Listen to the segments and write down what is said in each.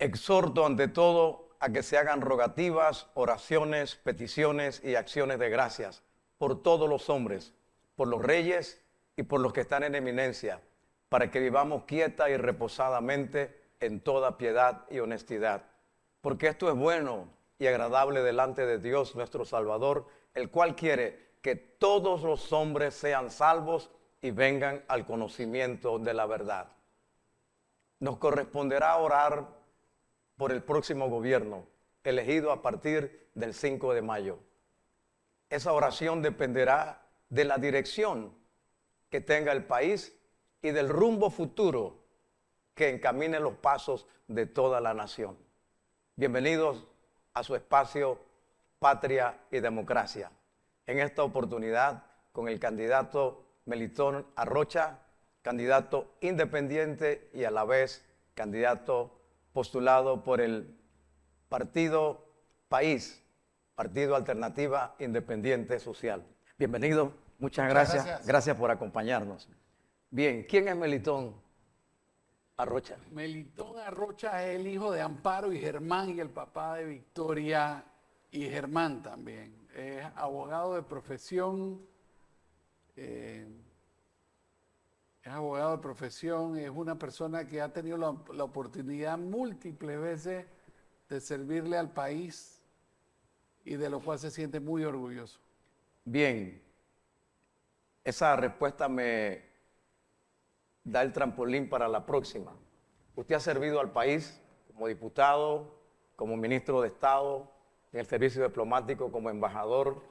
Exhorto ante todo a que se hagan rogativas, oraciones, peticiones y acciones de gracias por todos los hombres, por los reyes y por los que están en eminencia, para que vivamos quieta y reposadamente en toda piedad y honestidad. Porque esto es bueno y agradable delante de Dios nuestro Salvador, el cual quiere que todos los hombres sean salvos y vengan al conocimiento de la verdad. Nos corresponderá orar por el próximo gobierno, elegido a partir del 5 de mayo. Esa oración dependerá de la dirección que tenga el país y del rumbo futuro que encamine los pasos de toda la nación. Bienvenidos a su espacio Patria y Democracia. En esta oportunidad, con el candidato Melitón Arrocha, candidato independiente y a la vez candidato postulado por el Partido País, Partido Alternativa Independiente Social. Bienvenido, muchas gracias. Gracias por acompañarnos. Bien, ¿quién es Melitón Arrocha? Melitón Arrocha es el hijo de Amparo y Germán y el papá de Victoria y Germán también. Es abogado de profesión, es una persona que ha tenido la oportunidad múltiples veces de servirle al país y de lo cual se siente muy orgulloso. Bien, esa respuesta me da el trampolín para la próxima. Usted ha servido al país como diputado, como ministro de Estado, en el servicio diplomático, como embajador,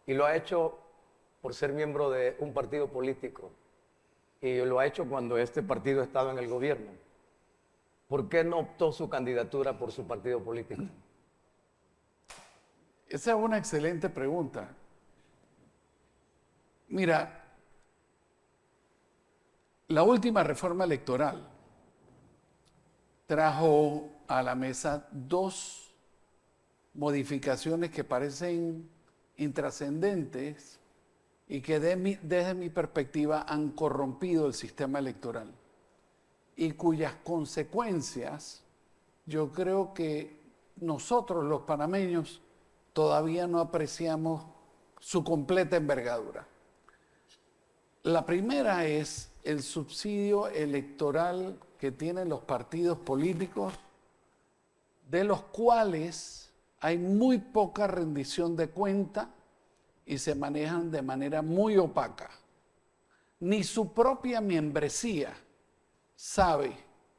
y lo ha hecho por ser miembro de un partido político. Y lo ha hecho cuando este partido estaba en el gobierno. ¿Por qué no optó su candidatura por su partido político? Esa es una excelente pregunta. Mira, la última reforma electoral trajo a la mesa dos modificaciones que parecen intrascendentes y que desde mi perspectiva han corrompido el sistema electoral y cuyas consecuencias yo creo que nosotros los panameños todavía no apreciamos su completa envergadura. La primera es el subsidio electoral que tienen los partidos políticos, de los cuales hay muy poca rendición de cuenta y se manejan de manera muy opaca. Ni su propia membresía sabe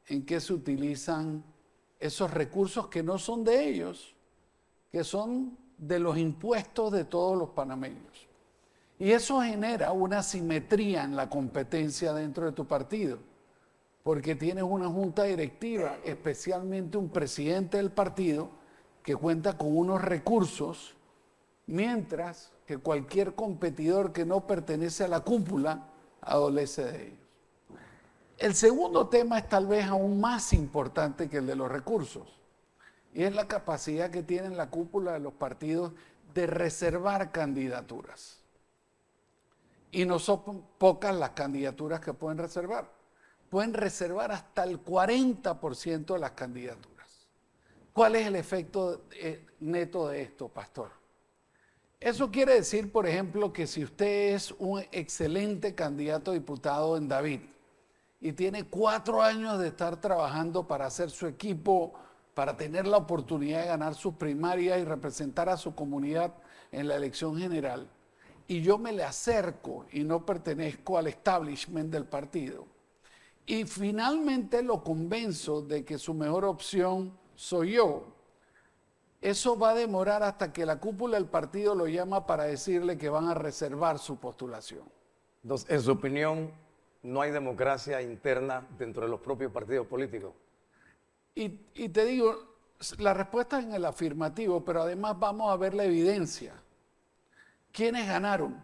en qué se utilizan esos recursos que no son de ellos, que son de los impuestos de todos los panameños. Y eso genera una asimetría en la competencia dentro de tu partido, porque tienes una junta directiva, especialmente un presidente del partido, que cuenta con unos recursos, mientras que cualquier competidor que no pertenece a la cúpula adolece de ellos. El segundo tema es tal vez aún más importante que el de los recursos, y es la capacidad que tiene la cúpula de los partidos de reservar candidaturas. Y no son pocas las candidaturas que pueden reservar. Pueden reservar hasta el 40% de las candidaturas. ¿Cuál es el efecto neto de esto, pastor? Eso quiere decir, por ejemplo, que si usted es un excelente candidato a diputado en David y tiene 4 años de estar trabajando para hacer su equipo, para tener la oportunidad de ganar sus primarias y representar a su comunidad en la elección general, y yo me le acerco y no pertenezco al establishment del partido, y finalmente lo convenzo de que su mejor opción soy yo, eso va a demorar hasta que la cúpula del partido lo llama para decirle que van a reservar su postulación. Entonces, en su opinión, no hay democracia interna dentro de los propios partidos políticos. Y te digo, la respuesta es en el afirmativo, pero además vamos a ver la evidencia. ¿Quiénes ganaron?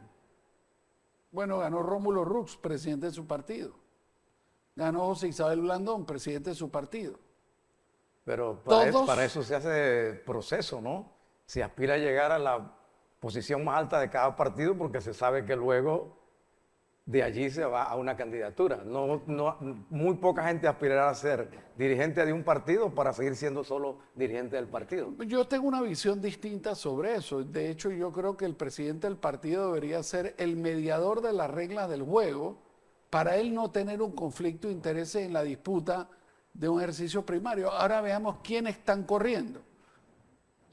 Bueno, ganó Rómulo Rux, presidente de su partido. Ganó José Isabel Blandón, presidente de su partido. Pero para eso se hace proceso, ¿no? Se aspira a llegar a la posición más alta de cada partido porque se sabe que luego de allí se va a una candidatura. Muy poca gente aspirará a ser dirigente de un partido para seguir siendo solo dirigente del partido. Yo tengo una visión distinta sobre eso. De hecho, yo creo que el presidente del partido debería ser el mediador de las reglas del juego para él no tener un conflicto de intereses en la disputa de un ejercicio primario. Ahora veamos quiénes están corriendo.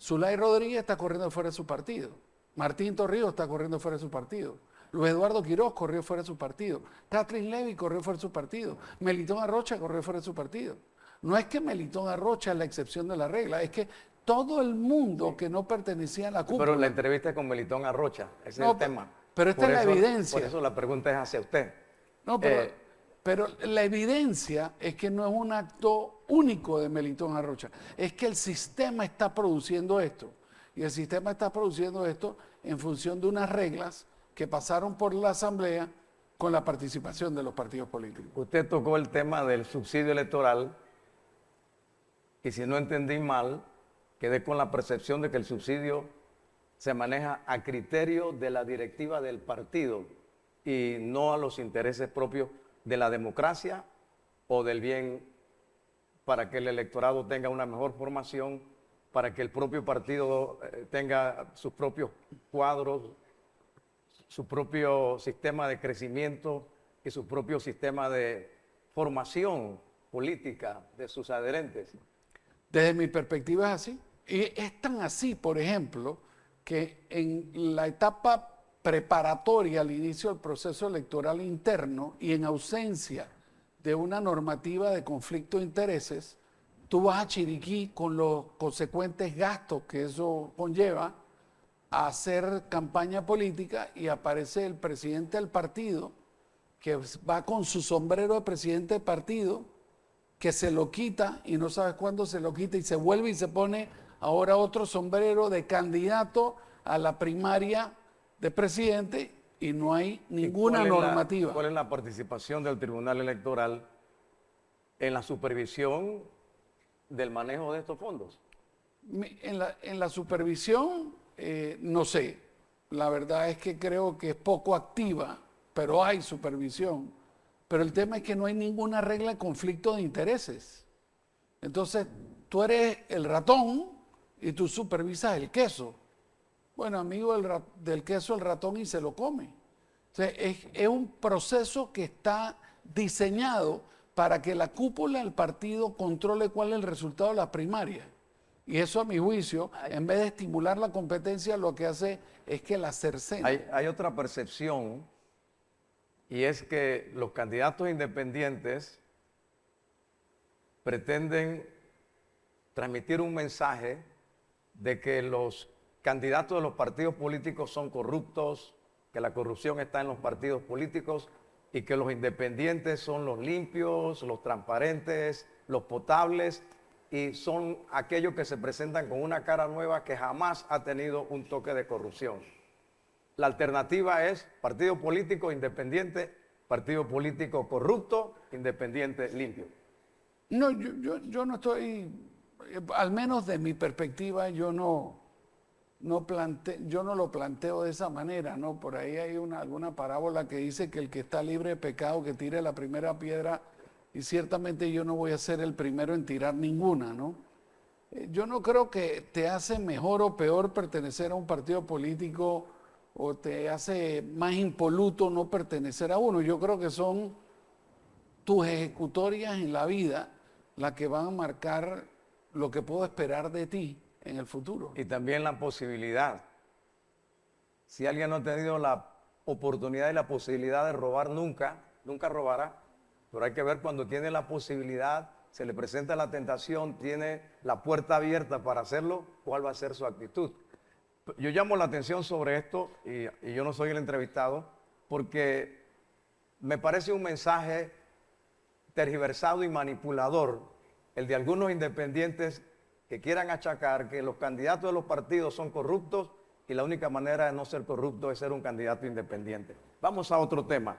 Zulay Rodríguez está corriendo fuera de su partido. Martín Torrijos está corriendo fuera de su partido. Luis Eduardo Quiroz corrió fuera de su partido. Catherine Levy corrió fuera de su partido. Melitón Arrocha corrió fuera de su partido. No es que Melitón Arrocha es la excepción de la regla, es que todo el mundo que no pertenecía a la cúpula. Pero la entrevista es con Melitón Arrocha, ese es el tema. Pero esta es la evidencia. Por eso la pregunta es hacia usted. No, pero la evidencia es que no es un acto único de Melitón Arrocha, es que el sistema está produciendo esto. Y el sistema está produciendo esto en función de unas reglas que pasaron por la Asamblea con la participación de los partidos políticos. Usted tocó el tema del subsidio electoral y si no entendí mal, quedé con la percepción de que el subsidio se maneja a criterio de la directiva del partido y no a los intereses propios de la democracia o del bien para que el electorado tenga una mejor formación, para que el propio partido tenga sus propios cuadros, su propio sistema de crecimiento y su propio sistema de formación política de sus adherentes. Desde mi perspectiva es así. Y es tan así, por ejemplo, que en la etapa preparatoria al inicio del proceso electoral interno y en ausencia de una normativa de conflicto de intereses, tú vas a Chiriquí con los consecuentes gastos que eso conlleva a hacer campaña política y aparece el presidente del partido que va con su sombrero de presidente del partido, que se lo quita y no sabes cuándo se lo quita y se vuelve y se pone ahora otro sombrero de candidato a la primaria de presidente y no hay ninguna normativa. ¿Cuál es la participación del Tribunal Electoral en la supervisión del manejo de estos fondos? En la supervisión, no sé. La verdad es que creo que es poco activa, pero hay supervisión. Pero el tema es que no hay ninguna regla de conflicto de intereses. Entonces, tú eres el ratón y tú supervisas el queso. Bueno, amigo del queso, el ratón y se lo come. O sea, es un proceso que está diseñado para que la cúpula del partido controle cuál es el resultado de las primarias. Y eso, a mi juicio, en vez de estimular la competencia, lo que hace es que la cercena. Hay otra percepción, y es que los candidatos independientes pretenden transmitir un mensaje de que los candidatos de los partidos políticos son corruptos, que la corrupción está en los partidos políticos y que los independientes son los limpios, los transparentes, los potables y son aquellos que se presentan con una cara nueva que jamás ha tenido un toque de corrupción. La alternativa es partido político independiente, partido político corrupto, independiente limpio. No, yo no estoy, al menos de mi perspectiva, yo no lo planteo de esa manera, ¿no? Por ahí hay alguna parábola que dice que el que está libre de pecado que tire la primera piedra, y ciertamente yo no voy a ser el primero en tirar ninguna, ¿no? Yo no creo que te hace mejor o peor pertenecer a un partido político o te hace más impoluto no pertenecer a uno. Yo creo que son tus ejecutorias en la vida las que van a marcar lo que puedo esperar de ti en el futuro. Y también la posibilidad. Si alguien no ha tenido la oportunidad y la posibilidad de robar nunca robará. Pero hay que ver cuando tiene la posibilidad, se le presenta la tentación, tiene la puerta abierta para hacerlo, cuál va a ser su actitud. Yo llamo la atención sobre esto, y yo no soy el entrevistado, porque me parece un mensaje tergiversado y manipulador, el de algunos independientes que quieran achacar que los candidatos de los partidos son corruptos y la única manera de no ser corrupto es ser un candidato independiente. Vamos a otro tema.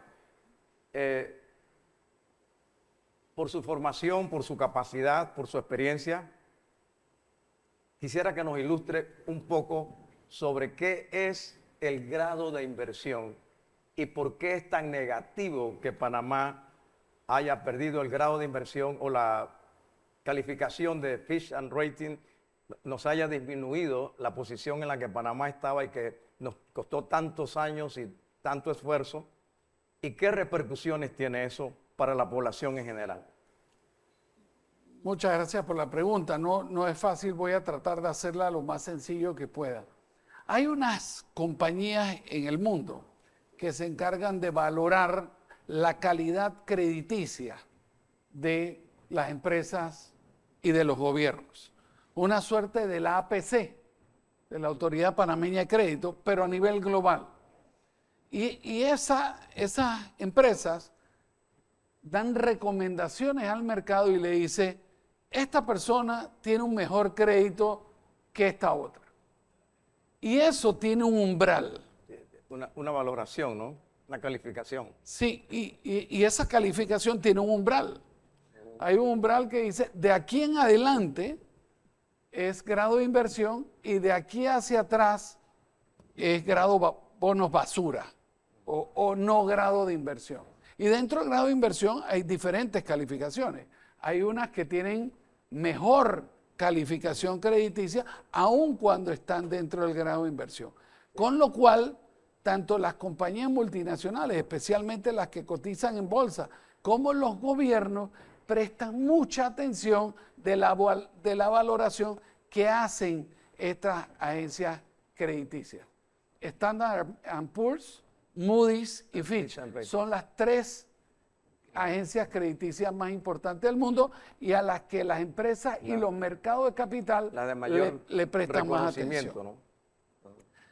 Por su formación, por su capacidad, por su experiencia, quisiera que nos ilustre un poco sobre qué es el grado de inversión ¿Y por qué es tan negativo que Panamá haya perdido el grado de inversión o la calificación de Fitch and Rating, nos haya disminuido la posición en la que Panamá estaba y que nos costó tantos años y tanto esfuerzo? ¿Y qué repercusiones tiene eso para la población en general? Muchas gracias por la pregunta. No es fácil, voy a tratar de hacerla lo más sencillo que pueda. Hay unas compañías en el mundo que se encargan de valorar la calidad crediticia de las empresas y de los gobiernos. Una suerte de la APC, de la Autoridad Panameña de Crédito, pero a nivel global. Y esas empresas dan recomendaciones al mercado y le dice, esta persona tiene un mejor crédito que esta otra. Y eso tiene un umbral. Una valoración, ¿no? Una calificación. Sí, y esa calificación tiene un umbral. Hay un umbral que dice, de aquí en adelante es grado de inversión y de aquí hacia atrás es grado bonos basura o no grado de inversión. Y dentro del grado de inversión hay diferentes calificaciones. Hay unas que tienen mejor calificación crediticia aun cuando están dentro del grado de inversión. Con lo cual, tanto las compañías multinacionales, especialmente las que cotizan en bolsa, como los gobiernos, prestan mucha atención de la valoración que hacen estas agencias crediticias. Standard & Poor's, Moody's y Fitch son las tres agencias crediticias más importantes del mundo y a las que las empresas y los mercados de capital le prestan más atención. ¿No?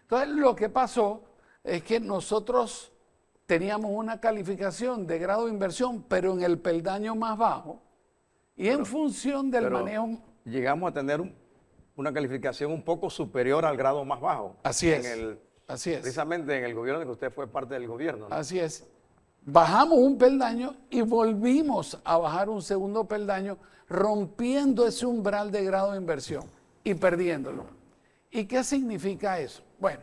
Entonces, lo que pasó es que nosotros teníamos una calificación de grado de inversión, pero en el peldaño más bajo, y en función del manejo... Llegamos a tener una calificación un poco superior al grado más bajo. Así es, así es. Precisamente en el gobierno en que usted fue parte del gobierno, ¿no? Así es. Bajamos un peldaño y volvimos a bajar un segundo peldaño, rompiendo ese umbral de grado de inversión y perdiéndolo. ¿Y qué significa eso? Bueno,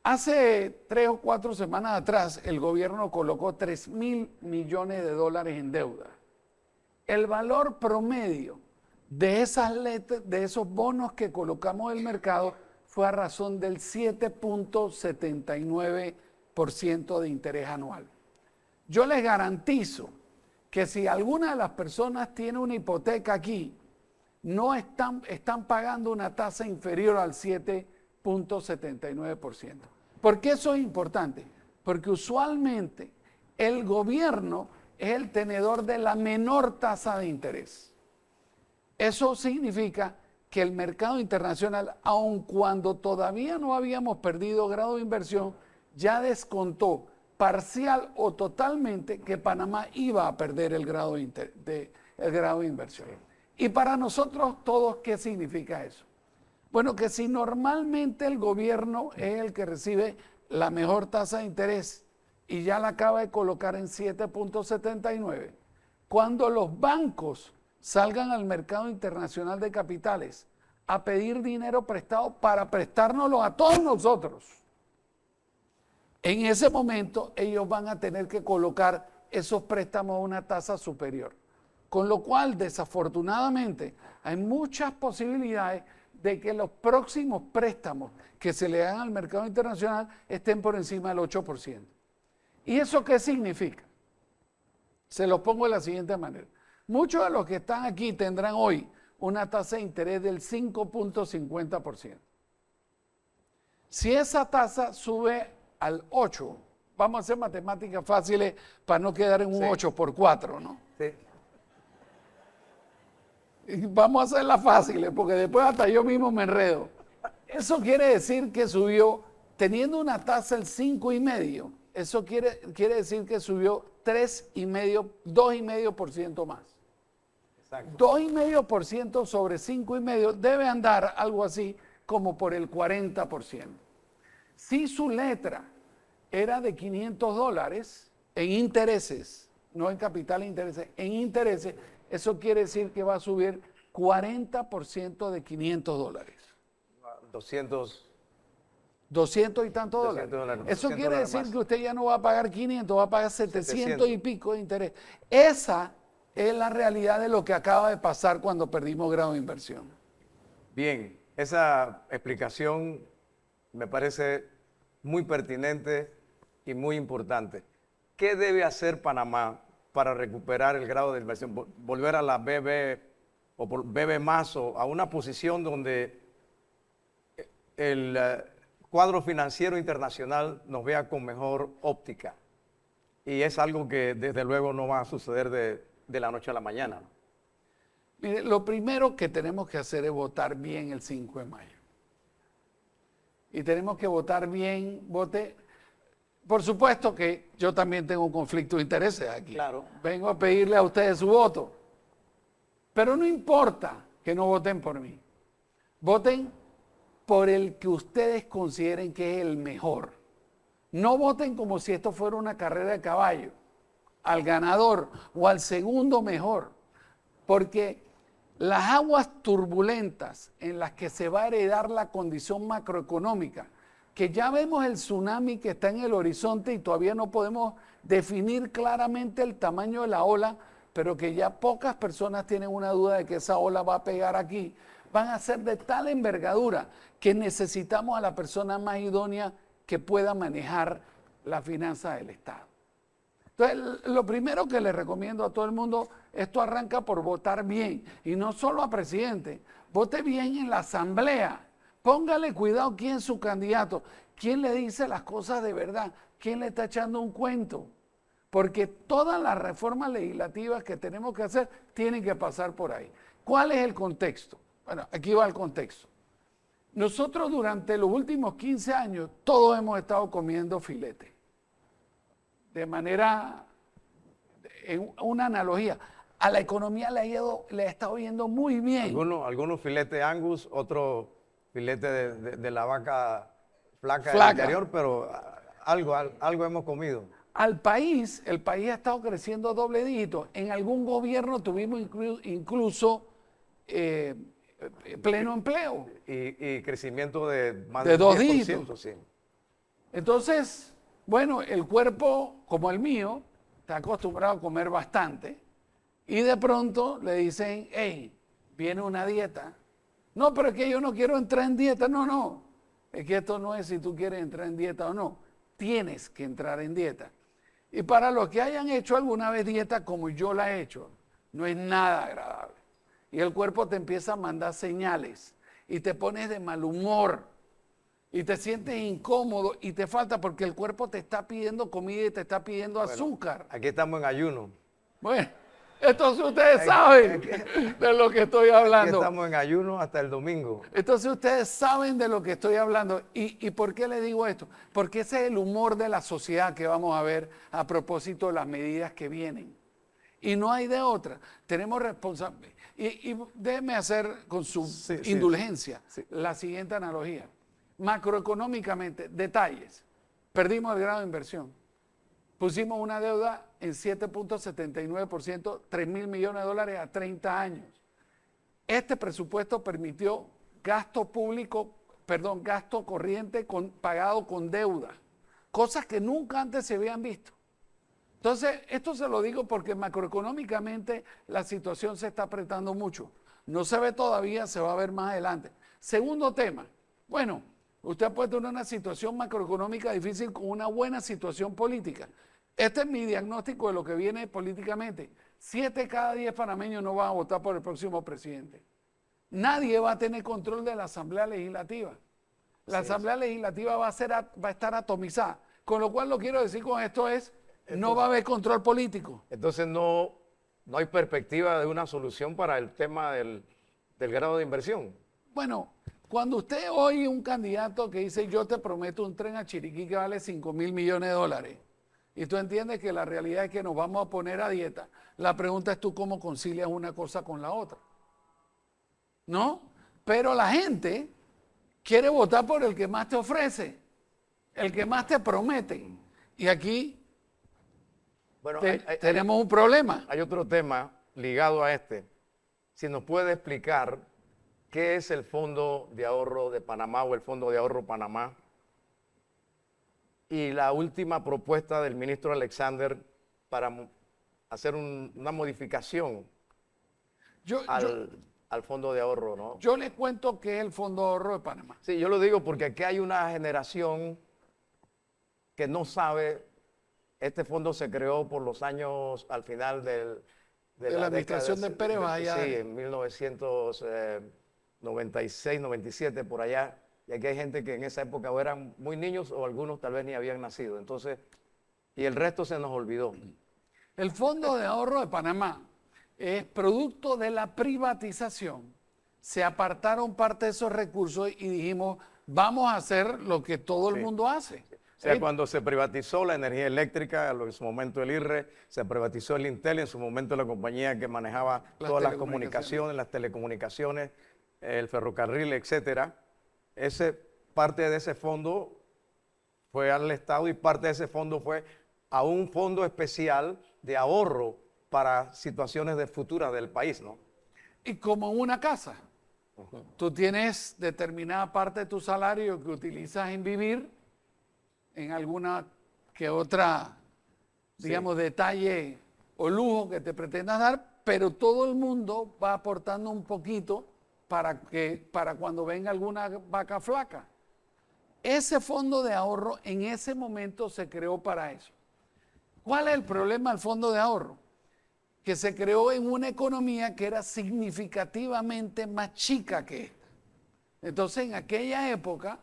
hace 3 o 4 semanas atrás el gobierno colocó $3.000 millones en deuda. El valor promedio de esos bonos que colocamos en el mercado fue a razón del 7.79% de interés anual. Yo les garantizo que si alguna de las personas tiene una hipoteca aquí, no están pagando una tasa inferior al 7.79%. ¿Por qué eso es importante? Porque usualmente el gobierno es el tenedor de la menor tasa de interés. Eso significa que el mercado internacional, aun cuando todavía no habíamos perdido grado de inversión, ya descontó parcial o totalmente que Panamá iba a perder el grado de inversión. Y para nosotros todos, ¿qué significa eso? Bueno, que si normalmente el gobierno es el que recibe la mejor tasa de interés y ya la acaba de colocar en 7.79, cuando los bancos salgan al mercado internacional de capitales a pedir dinero prestado para prestárnoslo a todos nosotros, en ese momento ellos van a tener que colocar esos préstamos a una tasa superior. Con lo cual, desafortunadamente, hay muchas posibilidades de que los próximos préstamos que se le hagan al mercado internacional estén por encima del 8%. ¿Y eso qué significa? Se lo pongo de la siguiente manera. Muchos de los que están aquí tendrán hoy una tasa de interés del 5.50%. Si esa tasa sube al 8%, vamos a hacer matemáticas fáciles para no quedar en un 8 por 4, ¿no? Sí. Y vamos a hacerlas fáciles porque después hasta yo mismo me enredo. Eso quiere decir que subió, teniendo una tasa del 5,5%, eso quiere decir que subió 2,5% más. Exacto. 2,5% sobre 5,5% debe andar algo así como por el 40%. Si su letra era de $500 en intereses, no en capital e intereses, en intereses, eso quiere decir que va a subir 40% de $500. 200 200 y tantos 200 dólares. dólares, Eso 200 quiere dólares decir más. que usted ya no va a pagar 500, va a pagar 700 y 700. pico de interés. Esa es la realidad de lo que acaba de pasar cuando perdimos grado de inversión. Bien, esa explicación me parece muy pertinente y muy importante. ¿Qué debe hacer Panamá para recuperar el grado de inversión? Volver a la BB o BB más o a una posición donde el cuadro financiero internacional nos vea con mejor óptica. Y es algo que desde luego no va a suceder de la noche a la mañana. Mire, lo primero que tenemos que hacer es votar bien el 5 de mayo. Y tenemos que votar bien, vote. Por supuesto que yo también tengo un conflicto de intereses aquí. Claro. Vengo a pedirle a ustedes su voto. Pero no importa que no voten por mí. Voten por el que ustedes consideren que es el mejor. No voten como si esto fuera una carrera de caballo, al ganador o al segundo mejor, porque las aguas turbulentas en las que se va a heredar la condición macroeconómica, que ya vemos el tsunami que está en el horizonte y todavía no podemos definir claramente el tamaño de la ola, pero que ya pocas personas tienen una duda de que esa ola va a pegar aquí, van a ser de tal envergadura que necesitamos a la persona más idónea que pueda manejar la finanza del Estado. Entonces, lo primero que le recomiendo a todo el mundo, esto arranca por votar bien, y no solo a presidente, vote bien en la asamblea, póngale cuidado quién es su candidato, quién le dice las cosas de verdad, quién le está echando un cuento, porque todas las reformas legislativas que tenemos que hacer tienen que pasar por ahí. ¿Cuál es el contexto? Bueno, aquí va el contexto. Nosotros durante los últimos 15 años, todos hemos estado comiendo filete. De manera, en una analogía, a la economía le ha estado yendo muy bien. Algunos filetes Angus, otros filetes de la vaca flaca del Flaca. interior, pero algo hemos comido. Al país, el país ha estado creciendo doble dígito. En algún gobierno tuvimos incluso pleno empleo. Y crecimiento de más De del 2 10%, dígitos. sí. Entonces, bueno, el cuerpo, como el mío, está acostumbrado a comer bastante y de pronto le dicen, hey, viene una dieta. No, pero es que yo no quiero entrar en dieta. No, es que esto no es si tú quieres entrar en dieta o no. Tienes que entrar en dieta. Y para los que hayan hecho alguna vez dieta como yo la he hecho, no es nada agradable. Y el cuerpo te empieza a mandar señales y te pones de mal humor y te sientes incómodo y te falta porque el cuerpo te está pidiendo comida y te está pidiendo azúcar. Aquí estamos en ayuno. Bueno, entonces ustedes saben de lo que estoy Aquí hablando. estamos en ayuno hasta el domingo. Entonces ustedes saben de lo que estoy hablando. ¿Y por qué le digo esto? Porque ese es el humor de la sociedad que vamos a ver a propósito de las medidas que vienen. Y no hay de otra. Tenemos responsabilidad. Y déjeme hacer con su indulgencia la siguiente analogía. Macroeconómicamente, detalles. Perdimos el grado de inversión. Pusimos una deuda en 7.79%, 3.000 millones de dólares a 30 años. Este presupuesto permitió gasto corriente pagado con deuda, cosas que nunca antes se habían visto. Entonces, esto se lo digo porque macroeconómicamente la situación se está apretando mucho. No se ve todavía, se va a ver más adelante. Segundo tema, bueno, usted puede tener una situación macroeconómica difícil con una buena situación política. Este es mi diagnóstico de lo que viene políticamente. 7 cada 10 panameños no van a votar por el próximo presidente. Nadie va a tener control de la Asamblea Legislativa. La Asamblea Legislativa va a estar atomizada. Con lo cual, lo quiero decir con esto es, no va a haber control político. Entonces no hay perspectiva de una solución para el tema del grado de inversión. Bueno, cuando usted oye un candidato que dice, yo te prometo un tren a Chiriquí que vale 5.000 millones de dólares, y tú entiendes que la realidad es que nos vamos a poner a dieta, la pregunta es tú cómo concilias una cosa con la otra. ¿No? Pero la gente quiere votar por el que más te ofrece, el que más te promete. Y aquí Bueno, tenemos un problema. hay otro tema ligado a este. Si nos puede explicar qué es el Fondo de Ahorro de Panamá o el Fondo de Ahorro Panamá y la última propuesta del ministro Alexander para hacer una modificación Yo, al fondo de ahorro, ¿no? yo les cuento que es el Fondo de Ahorro de Panamá. Sí, yo lo digo porque aquí hay una generación que no sabe. Este fondo se creó por los años al final de la administración de Pérez Valladares. Sí, en 1996, 97, por allá. Y aquí hay gente que en esa época o eran muy niños o algunos tal vez ni habían nacido. Entonces, y el resto se nos olvidó. El Fondo de Ahorro de Panamá es producto de la privatización. Se apartaron parte de esos recursos y dijimos, vamos a hacer lo que todo el mundo hace. O sea, cuando se privatizó la energía eléctrica, en su momento el IRRE, se privatizó el Intel, en su momento la compañía que manejaba todas las comunicaciones, las telecomunicaciones, el ferrocarril, etcétera. Parte de ese fondo fue al Estado y parte de ese fondo fue a un fondo especial de ahorro para situaciones futuras del país, ¿no? Y como en una casa, tú tienes determinada parte de tu salario que utilizas en vivir, en alguna que otra, digamos, detalle o lujo que te pretendas dar, pero todo el mundo va aportando un poquito para cuando venga alguna vaca flaca. Ese fondo de ahorro en ese momento se creó para eso. ¿Cuál es el problema del fondo de ahorro? Que se creó en una economía que era significativamente más chica que esta. Entonces, en aquella época,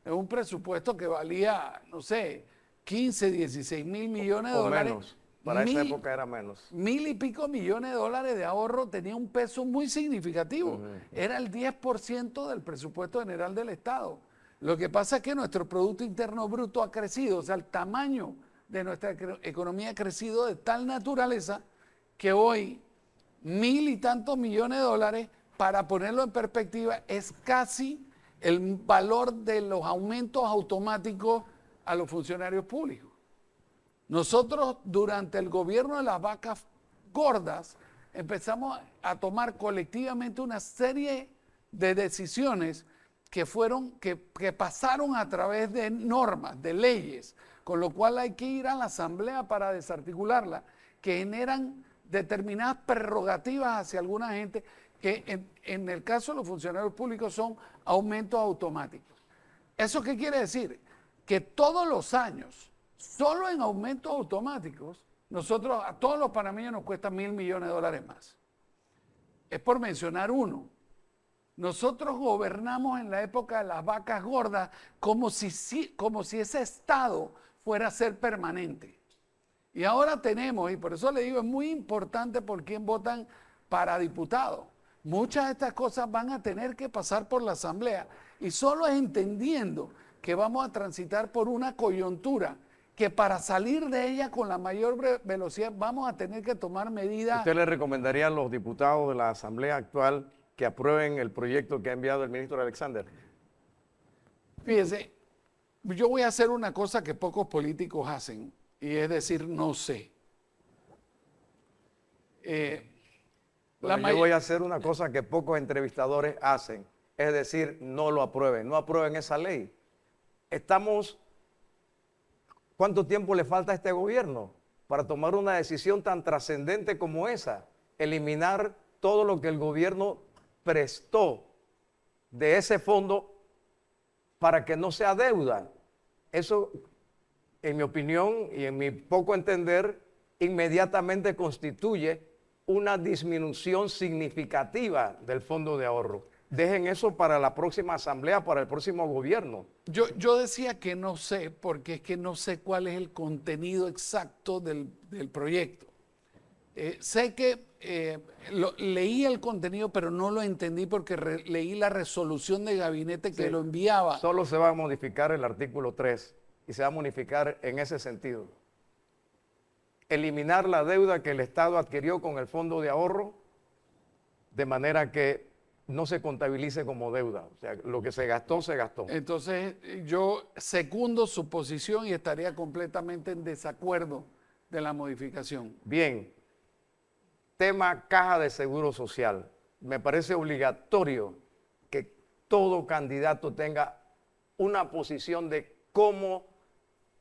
es un presupuesto que valía, no sé, 15, 16 mil millones de dólares. Menos. Para esa época era menos. 1.000 y pico millones de dólares de ahorro tenía un peso muy significativo. Era el 10% del presupuesto general del Estado. Lo que pasa es que nuestro Producto Interno Bruto ha crecido, o sea, el tamaño de nuestra economía ha crecido de tal naturaleza que hoy 1.000 y tantos millones de dólares, para ponerlo en perspectiva, es casi el valor de los aumentos automáticos a los funcionarios públicos. Nosotros, durante el gobierno de las vacas gordas, empezamos a tomar colectivamente una serie de decisiones que pasaron a través de normas, de leyes, con lo cual hay que ir a la asamblea para desarticularla, que generan determinadas prerrogativas hacia alguna gente que en el caso de los funcionarios públicos son aumentos automáticos. ¿Eso qué quiere decir? Que todos los años, solo en aumentos automáticos, a todos los panameños nos cuesta 1.000 millones de dólares más. Es por mencionar uno. Nosotros gobernamos en la época de las vacas gordas como si ese estado fuera a ser permanente. Y ahora tenemos, y por eso le digo, es muy importante por quién votan para diputado. Muchas de estas cosas van a tener que pasar por la asamblea y solo es entendiendo que vamos a transitar por una coyuntura que para salir de ella con la mayor velocidad vamos a tener que tomar medidas. ¿Usted le recomendaría a los diputados de la asamblea actual que aprueben el proyecto que ha enviado el ministro Alexander? Fíjese, yo voy a hacer una cosa que pocos políticos hacen, y es decir, no sé. Yo voy a hacer una cosa que pocos entrevistadores hacen, es decir, no lo aprueben, no aprueben esa ley. ¿Cuánto tiempo le falta a este gobierno para tomar una decisión tan trascendente como esa? Eliminar todo lo que el gobierno prestó de ese fondo para que no sea deuda. Eso, en mi opinión y en mi poco entender, inmediatamente constituye una disminución significativa del fondo de ahorro. Dejen eso para la próxima asamblea, para el próximo gobierno. Yo decía que no sé, porque es que no sé cuál es el contenido exacto del proyecto. Sé que leí el contenido, pero no lo entendí porque leí la resolución de gabinete que lo enviaba. Solo se va a modificar el artículo 3 y se va a modificar en ese sentido. Eliminar la deuda que el Estado adquirió con el fondo de ahorro de manera que no se contabilice como deuda. O sea, lo que se gastó, se gastó. Entonces, yo secundo su posición y estaría completamente en desacuerdo de la modificación. Bien. Tema caja de seguro social. Me parece obligatorio que todo candidato tenga una posición de cómo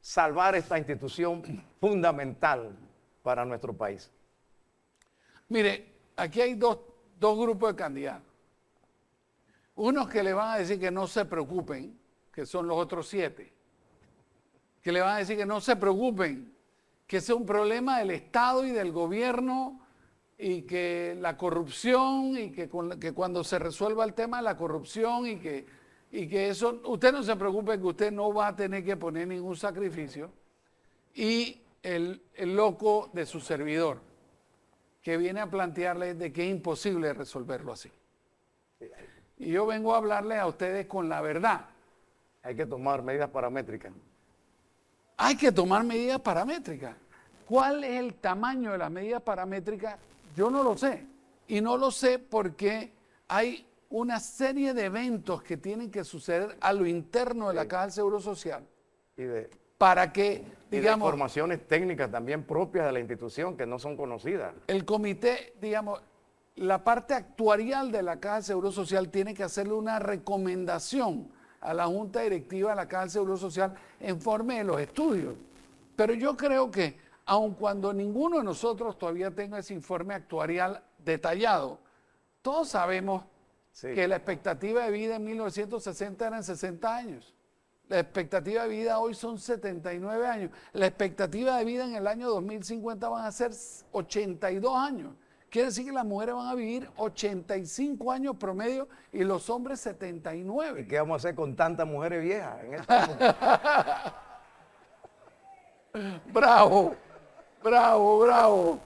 salvar esta institución fundamental para nuestro país? Mire, aquí hay dos grupos de candidatos. Unos que le van a decir que no se preocupen, que son los otros 7. Que le van a decir que no se preocupen, que ese es un problema del Estado y del gobierno y que la corrupción y que cuando se resuelva el tema de la corrupción y que eso, usted no se preocupe que usted no va a tener que poner ningún sacrificio. Y el loco de su servidor, que viene a plantearle de que es imposible resolverlo así. Y yo vengo a hablarles a ustedes con la verdad. Hay que tomar medidas paramétricas. Hay que tomar medidas paramétricas. ¿Cuál es el tamaño de las medidas paramétricas? Yo no lo sé. Y no lo sé porque hay una serie de eventos que tienen que suceder a lo interno de la Caja del Seguro Social. Para que, digamos, formaciones técnicas también propias de la institución que no son conocidas. El comité, digamos, la parte actuarial de la Caja del Seguro Social tiene que hacerle una recomendación a la Junta Directiva de la Caja del Seguro Social en forma de los estudios. Pero yo creo que, aun cuando ninguno de nosotros todavía tenga ese informe actuarial detallado, todos sabemos que la expectativa de vida en 1960 eran 60 años. La expectativa de vida hoy son 79 años. La expectativa de vida en el año 2050 van a ser 82 años. Quiere decir que las mujeres van a vivir 85 años promedio y los hombres 79. ¿Y qué vamos a hacer con tantas mujeres viejas en esta época? Bravo, bravo, bravo.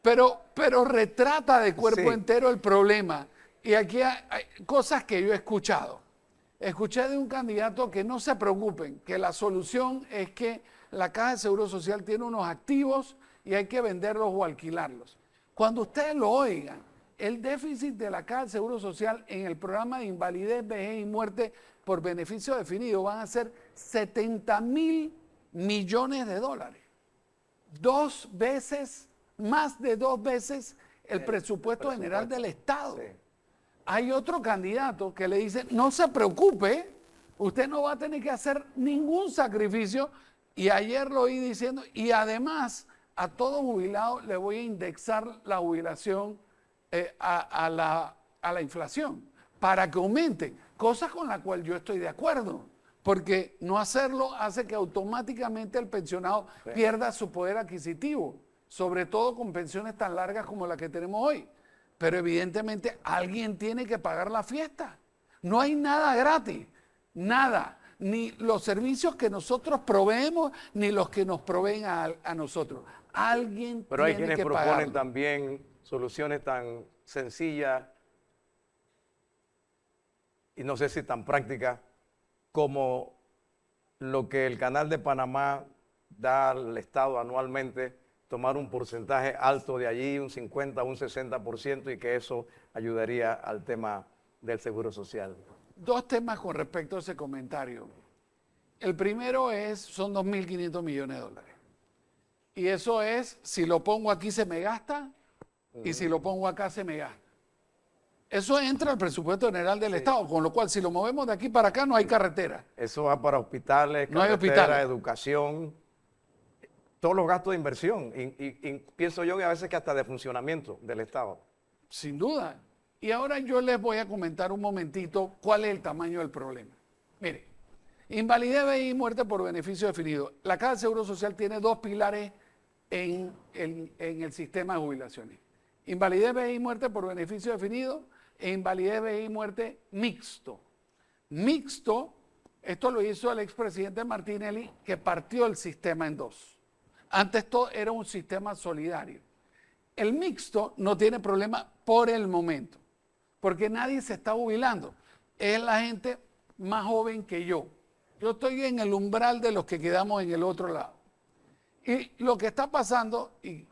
Pero retrata de cuerpo entero el problema. Y aquí hay cosas que yo he escuchado. Escuché de un candidato que no se preocupen, que la solución es que la Caja de Seguro Social tiene unos activos y hay que venderlos o alquilarlos. Cuando ustedes lo oigan, el déficit de la Caja de Seguro Social en el programa de invalidez, vejez y muerte por beneficio definido van a ser 70.000 millones de dólares. Más de dos veces el presupuesto general del Estado. Sí. Hay otro candidato que le dice, no se preocupe, usted no va a tener que hacer ningún sacrificio. Y ayer lo oí diciendo, y además a todo jubilado le voy a indexar la jubilación a la inflación para que aumente, cosa con la cual yo estoy de acuerdo, porque no hacerlo hace que automáticamente el pensionado pierda su poder adquisitivo, sobre todo con pensiones tan largas como la que tenemos hoy. Pero evidentemente alguien tiene que pagar la fiesta. No hay nada gratis, nada. Ni los servicios que nosotros proveemos, ni los que nos proveen a nosotros. Alguien Pero hay tiene quienes que proponen pagarlo. también soluciones tan sencillas y no sé si tan prácticas como lo que el Canal de Panamá da al Estado anualmente, tomar un porcentaje alto de allí, un 50, un 60%, y que eso ayudaría al tema del seguro social. Dos temas con respecto a ese comentario. El primero son 2.500 millones de dólares. Y eso es, si lo pongo aquí se me gasta y si lo pongo acá se me gasta. Eso entra al presupuesto general del Estado, con lo cual si lo movemos de aquí para acá no hay carretera. Eso va para hospitales, no hay hospitales, educación, todos los gastos de inversión y pienso yo que a veces que hasta de funcionamiento del Estado. Sin duda. Y ahora yo les voy a comentar un momentito cuál es el tamaño del problema. Mire, invalidez, vejez y muerte por beneficio definido. La Caja de Seguro Social tiene dos pilares en el sistema de jubilaciones. Invalidez, vejez y muerte por beneficio definido e invalidez, vejez y muerte mixto. Mixto, esto lo hizo el expresidente Martinelli, que partió el sistema en dos. Antes todo era un sistema solidario. El mixto no tiene problema por el momento, porque nadie se está jubilando. Es la gente más joven que yo. Yo estoy en el umbral de los que quedamos en el otro lado. Y lo que está pasando, y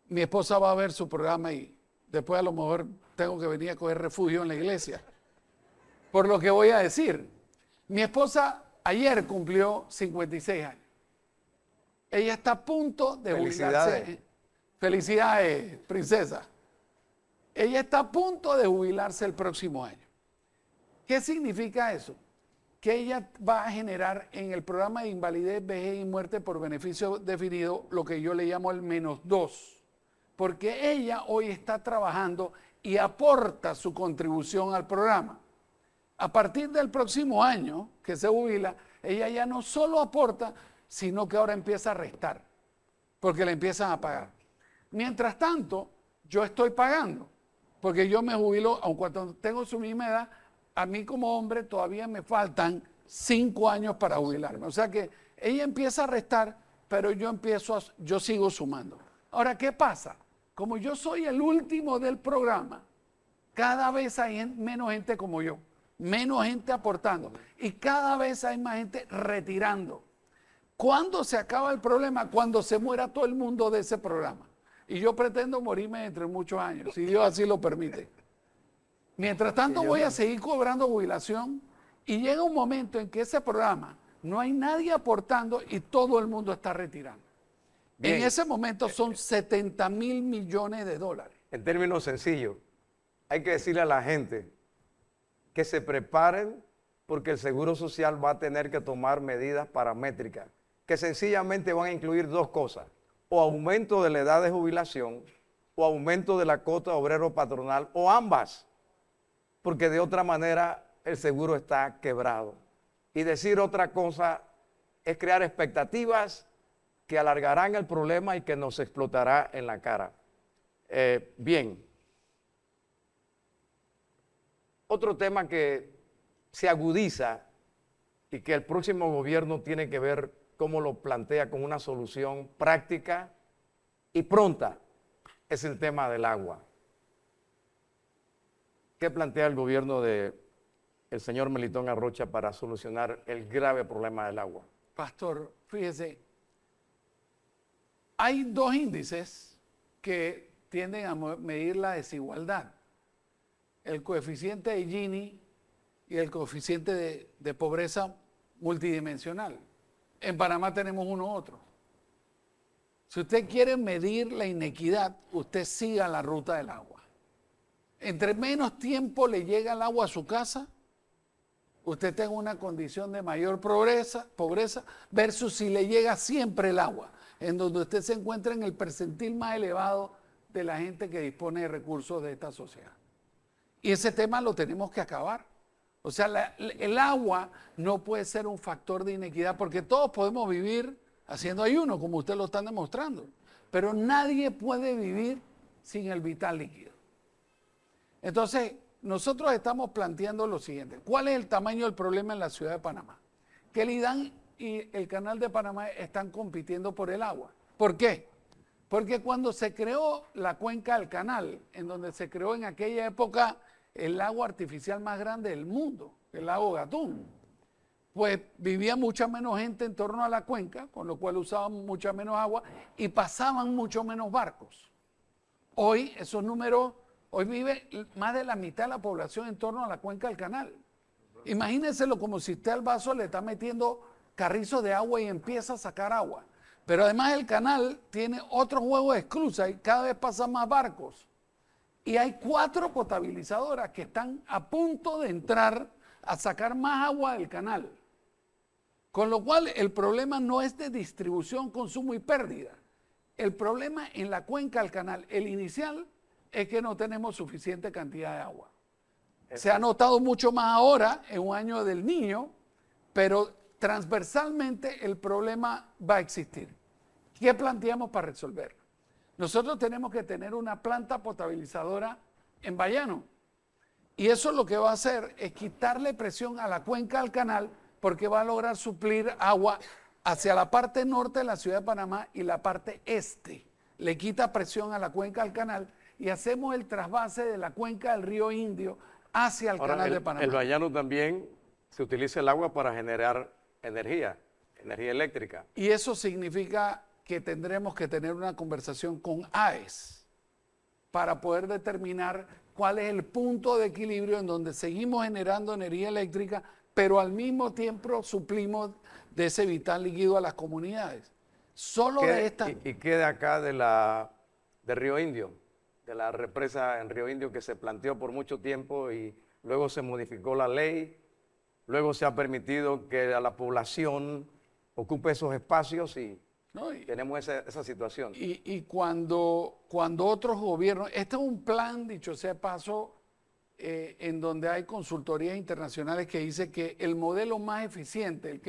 mi esposa va a ver su programa y después a lo mejor tengo que venir a coger refugio en la iglesia, por lo que voy a decir. Mi esposa ayer cumplió 56 años. Ella está a punto de jubilarse. Felicidades, princesa. Ella está a punto de jubilarse el próximo año. ¿Qué significa eso? que ella va a generar en el programa de invalidez, vejez y muerte por beneficio definido, lo que yo le llamo el -2, porque ella hoy está trabajando y aporta su contribución al programa. A partir del próximo año que se jubila, ella ya no solo aporta, sino que ahora empieza a restar, porque le empiezan a pagar. Mientras tanto, yo estoy pagando, porque yo me jubilo, aun cuando tengo su misma edad, a mí como hombre todavía me faltan 5 años para jubilarme. O sea que ella empieza a restar, pero yo sigo sumando. Ahora, ¿qué pasa? Como yo soy el último del programa, cada vez hay menos gente como yo, menos gente aportando y cada vez hay más gente retirando. ¿Cuándo se acaba el problema? Cuando se muera todo el mundo de ese programa. Y yo pretendo morirme dentro de muchos años, si Dios así lo permite. Mientras tanto voy a seguir cobrando jubilación y llega un momento en que ese programa no hay nadie aportando y todo el mundo está retirando. Bien. En ese momento son 70.000 millones de dólares. En términos sencillos, hay que decirle a la gente que se preparen porque el Seguro Social va a tener que tomar medidas paramétricas que sencillamente van a incluir dos cosas, o aumento de la edad de jubilación o aumento de la cuota obrero patronal o ambas, porque de otra manera el seguro está quebrado. Y decir otra cosa es crear expectativas que alargarán el problema y que nos explotará en la cara. Bien. Otro tema que se agudiza y que el próximo gobierno tiene que ver cómo lo plantea con una solución práctica y pronta es el tema del agua. ¿Qué plantea el gobierno del señor Melitón Arrocha para solucionar el grave problema del agua? Pastor, fíjese, hay dos índices que tienden a medir la desigualdad. El coeficiente de Gini y el coeficiente de pobreza multidimensional. En Panamá tenemos uno u otro. Si usted quiere medir la inequidad, usted siga la ruta del agua. Entre menos tiempo le llega el agua a su casa, usted tenga una condición de mayor pobreza versus si le llega siempre el agua, en donde usted se encuentra en el percentil más elevado de la gente que dispone de recursos de esta sociedad. Y ese tema lo tenemos que acabar. O sea, el agua no puede ser un factor de inequidad porque todos podemos vivir haciendo ayuno, como ustedes lo están demostrando. Pero nadie puede vivir sin el vital líquido. Entonces, nosotros estamos planteando lo siguiente. ¿Cuál es el tamaño del problema en la ciudad de Panamá? Que el IDAN y el Canal de Panamá están compitiendo por el agua. ¿Por qué? Porque cuando se creó la cuenca del canal, en donde se creó en aquella época el lago artificial más grande del mundo, el lago Gatún, pues vivía mucha menos gente en torno a la cuenca, con lo cual usaban mucha menos agua y pasaban mucho menos barcos. Hoy esos números, hoy vive más de la mitad de la población en torno a la cuenca del canal. Imagínenselo como si usted al vaso le está metiendo carrizos de agua y empieza a sacar agua. Pero además el canal tiene otro juego de esclusas y cada vez pasan más barcos. Y hay 4 potabilizadoras que están a punto de entrar a sacar más agua del canal. Con lo cual el problema no es de distribución, consumo y pérdida. El problema en la cuenca del canal, el inicial, es que no tenemos suficiente cantidad de agua. Se ha notado mucho más ahora en un año del Niño, pero transversalmente el problema va a existir. ¿Qué planteamos para resolverlo? Nosotros tenemos que tener una planta potabilizadora en Bayano. Y eso lo que va a hacer es quitarle presión a la cuenca del canal porque va a lograr suplir agua hacia la parte norte de la ciudad de Panamá y la parte este. Le quita presión a la cuenca del canal y hacemos el trasvase de la cuenca del río Indio hacia el canal de Panamá. El Bayano también se utiliza el agua para generar energía eléctrica. Y eso significa que tendremos que tener una conversación con AES para poder determinar cuál es el punto de equilibrio en donde seguimos generando energía eléctrica, pero al mismo tiempo suplimos de ese vital líquido a las comunidades. Solo de esta... ¿Y qué de acá de Río Indio? De la represa en Río Indio que se planteó por mucho tiempo y luego se modificó la ley, luego se ha permitido que a la población ocupe esos espacios y ¿no? Y, tenemos esa situación. y cuando otros gobiernos, este es un plan, dicho sea de paso, en donde hay consultorías internacionales que dice que el modelo más eficiente,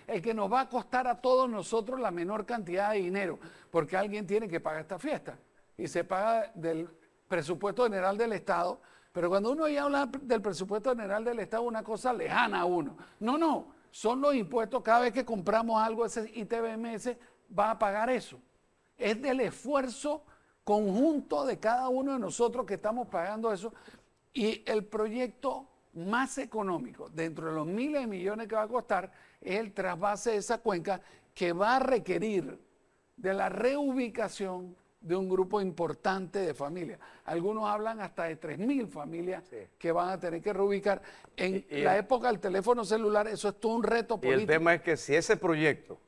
el que nos va a costar a todos nosotros la menor cantidad de dinero, porque alguien tiene que pagar esta fiesta y se paga del presupuesto general del Estado, pero cuando uno ya habla del presupuesto general del Estado, una cosa lejana a uno. No, son los impuestos, cada vez que compramos algo, ese ITBMS va a pagar eso. Es del esfuerzo conjunto de cada uno de nosotros que estamos pagando eso. Y el proyecto más económico, dentro de los miles de millones que va a costar, es el trasvase de esa cuenca que va a requerir de la reubicación de un grupo importante de familias. Algunos hablan hasta de 3.000 familias que van a tener que reubicar. En la época del teléfono celular, eso es todo un reto político. Y el tema es que si ese proyecto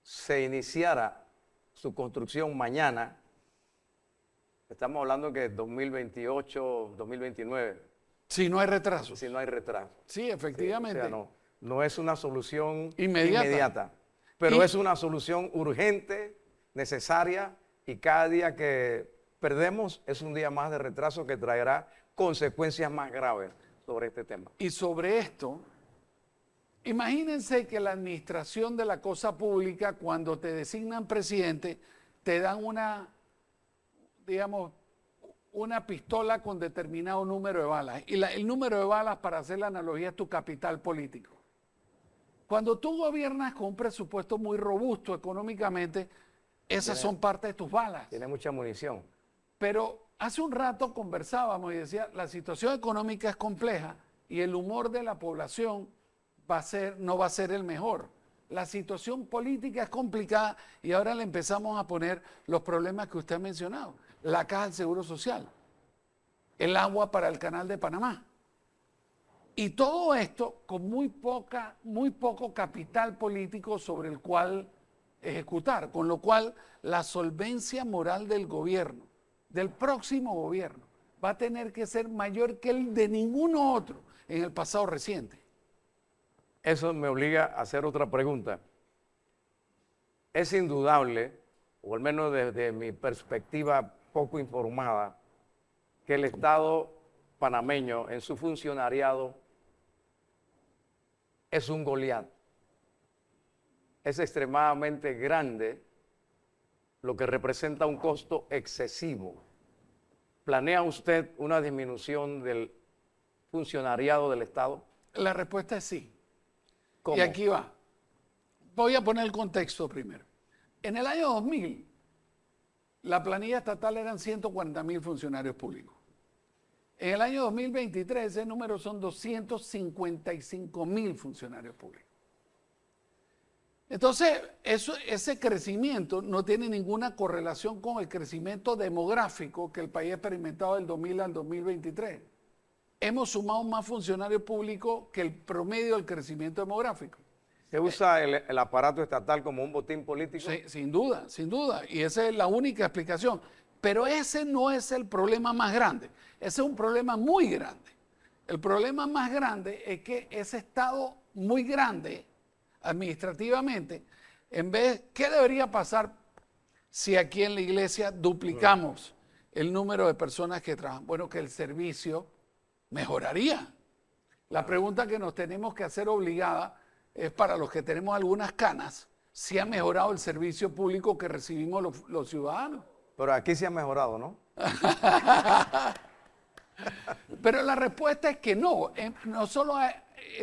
se iniciara su construcción mañana, estamos hablando que 2028, 2029. Si no hay retraso. Si no hay retraso. Sí, efectivamente. Sí, o sea, no es una solución inmediata, pero es una solución urgente, necesaria, y cada día que perdemos es un día más de retraso que traerá consecuencias más graves sobre este tema. Y sobre esto, imagínense que la administración de la cosa pública, cuando te designan presidente, te dan digamos, una pistola con determinado número de balas. Y el número de balas, para hacer la analogía, es tu capital político. Cuando tú gobiernas con un presupuesto muy robusto económicamente, esas son parte de tus balas. Tiene mucha munición. Pero hace un rato conversábamos y decía, la situación económica es compleja y el humor de la población no va a ser el mejor. La situación política es complicada y ahora le empezamos a poner los problemas que usted ha mencionado. La caja del Seguro Social, el agua para el Canal de Panamá. Y todo esto con muy poco capital político sobre el cual ejecutar, con lo cual la solvencia moral del gobierno, del próximo gobierno, va a tener que ser mayor que el de ninguno otro en el pasado reciente. Eso me obliga a hacer otra pregunta. Es indudable, o al menos desde mi perspectiva poco informada, que el Estado panameño en su funcionariado es un Goliat. Es extremadamente grande, lo que representa un costo excesivo. ¿Planea usted una disminución del funcionariado del Estado? La respuesta es sí. ¿Cómo? Y aquí va. Voy a poner el contexto primero. En el año 2000, la planilla estatal eran 140.000 funcionarios públicos. En el año 2023, ese número son 255.000 funcionarios públicos. Entonces, ese crecimiento no tiene ninguna correlación con el crecimiento demográfico que el país ha experimentado del 2000 al 2023. Hemos sumado más funcionarios públicos que el promedio del crecimiento demográfico. ¿Se usa el aparato estatal como un botín político? Sí, sin duda, sin duda. Y esa es la única explicación. Pero ese no es el problema más grande. Ese es un problema muy grande. El problema más grande es que ese Estado muy grande, administrativamente, ¿qué debería pasar si aquí en la iglesia duplicamos el número de personas que trabajan? Bueno, que el servicio mejoraría. La pregunta que nos tenemos que hacer obligada es para los que tenemos algunas canas, si ha mejorado el servicio público que recibimos los ciudadanos. Pero aquí se ha mejorado, ¿no? Pero la respuesta es que no, no solo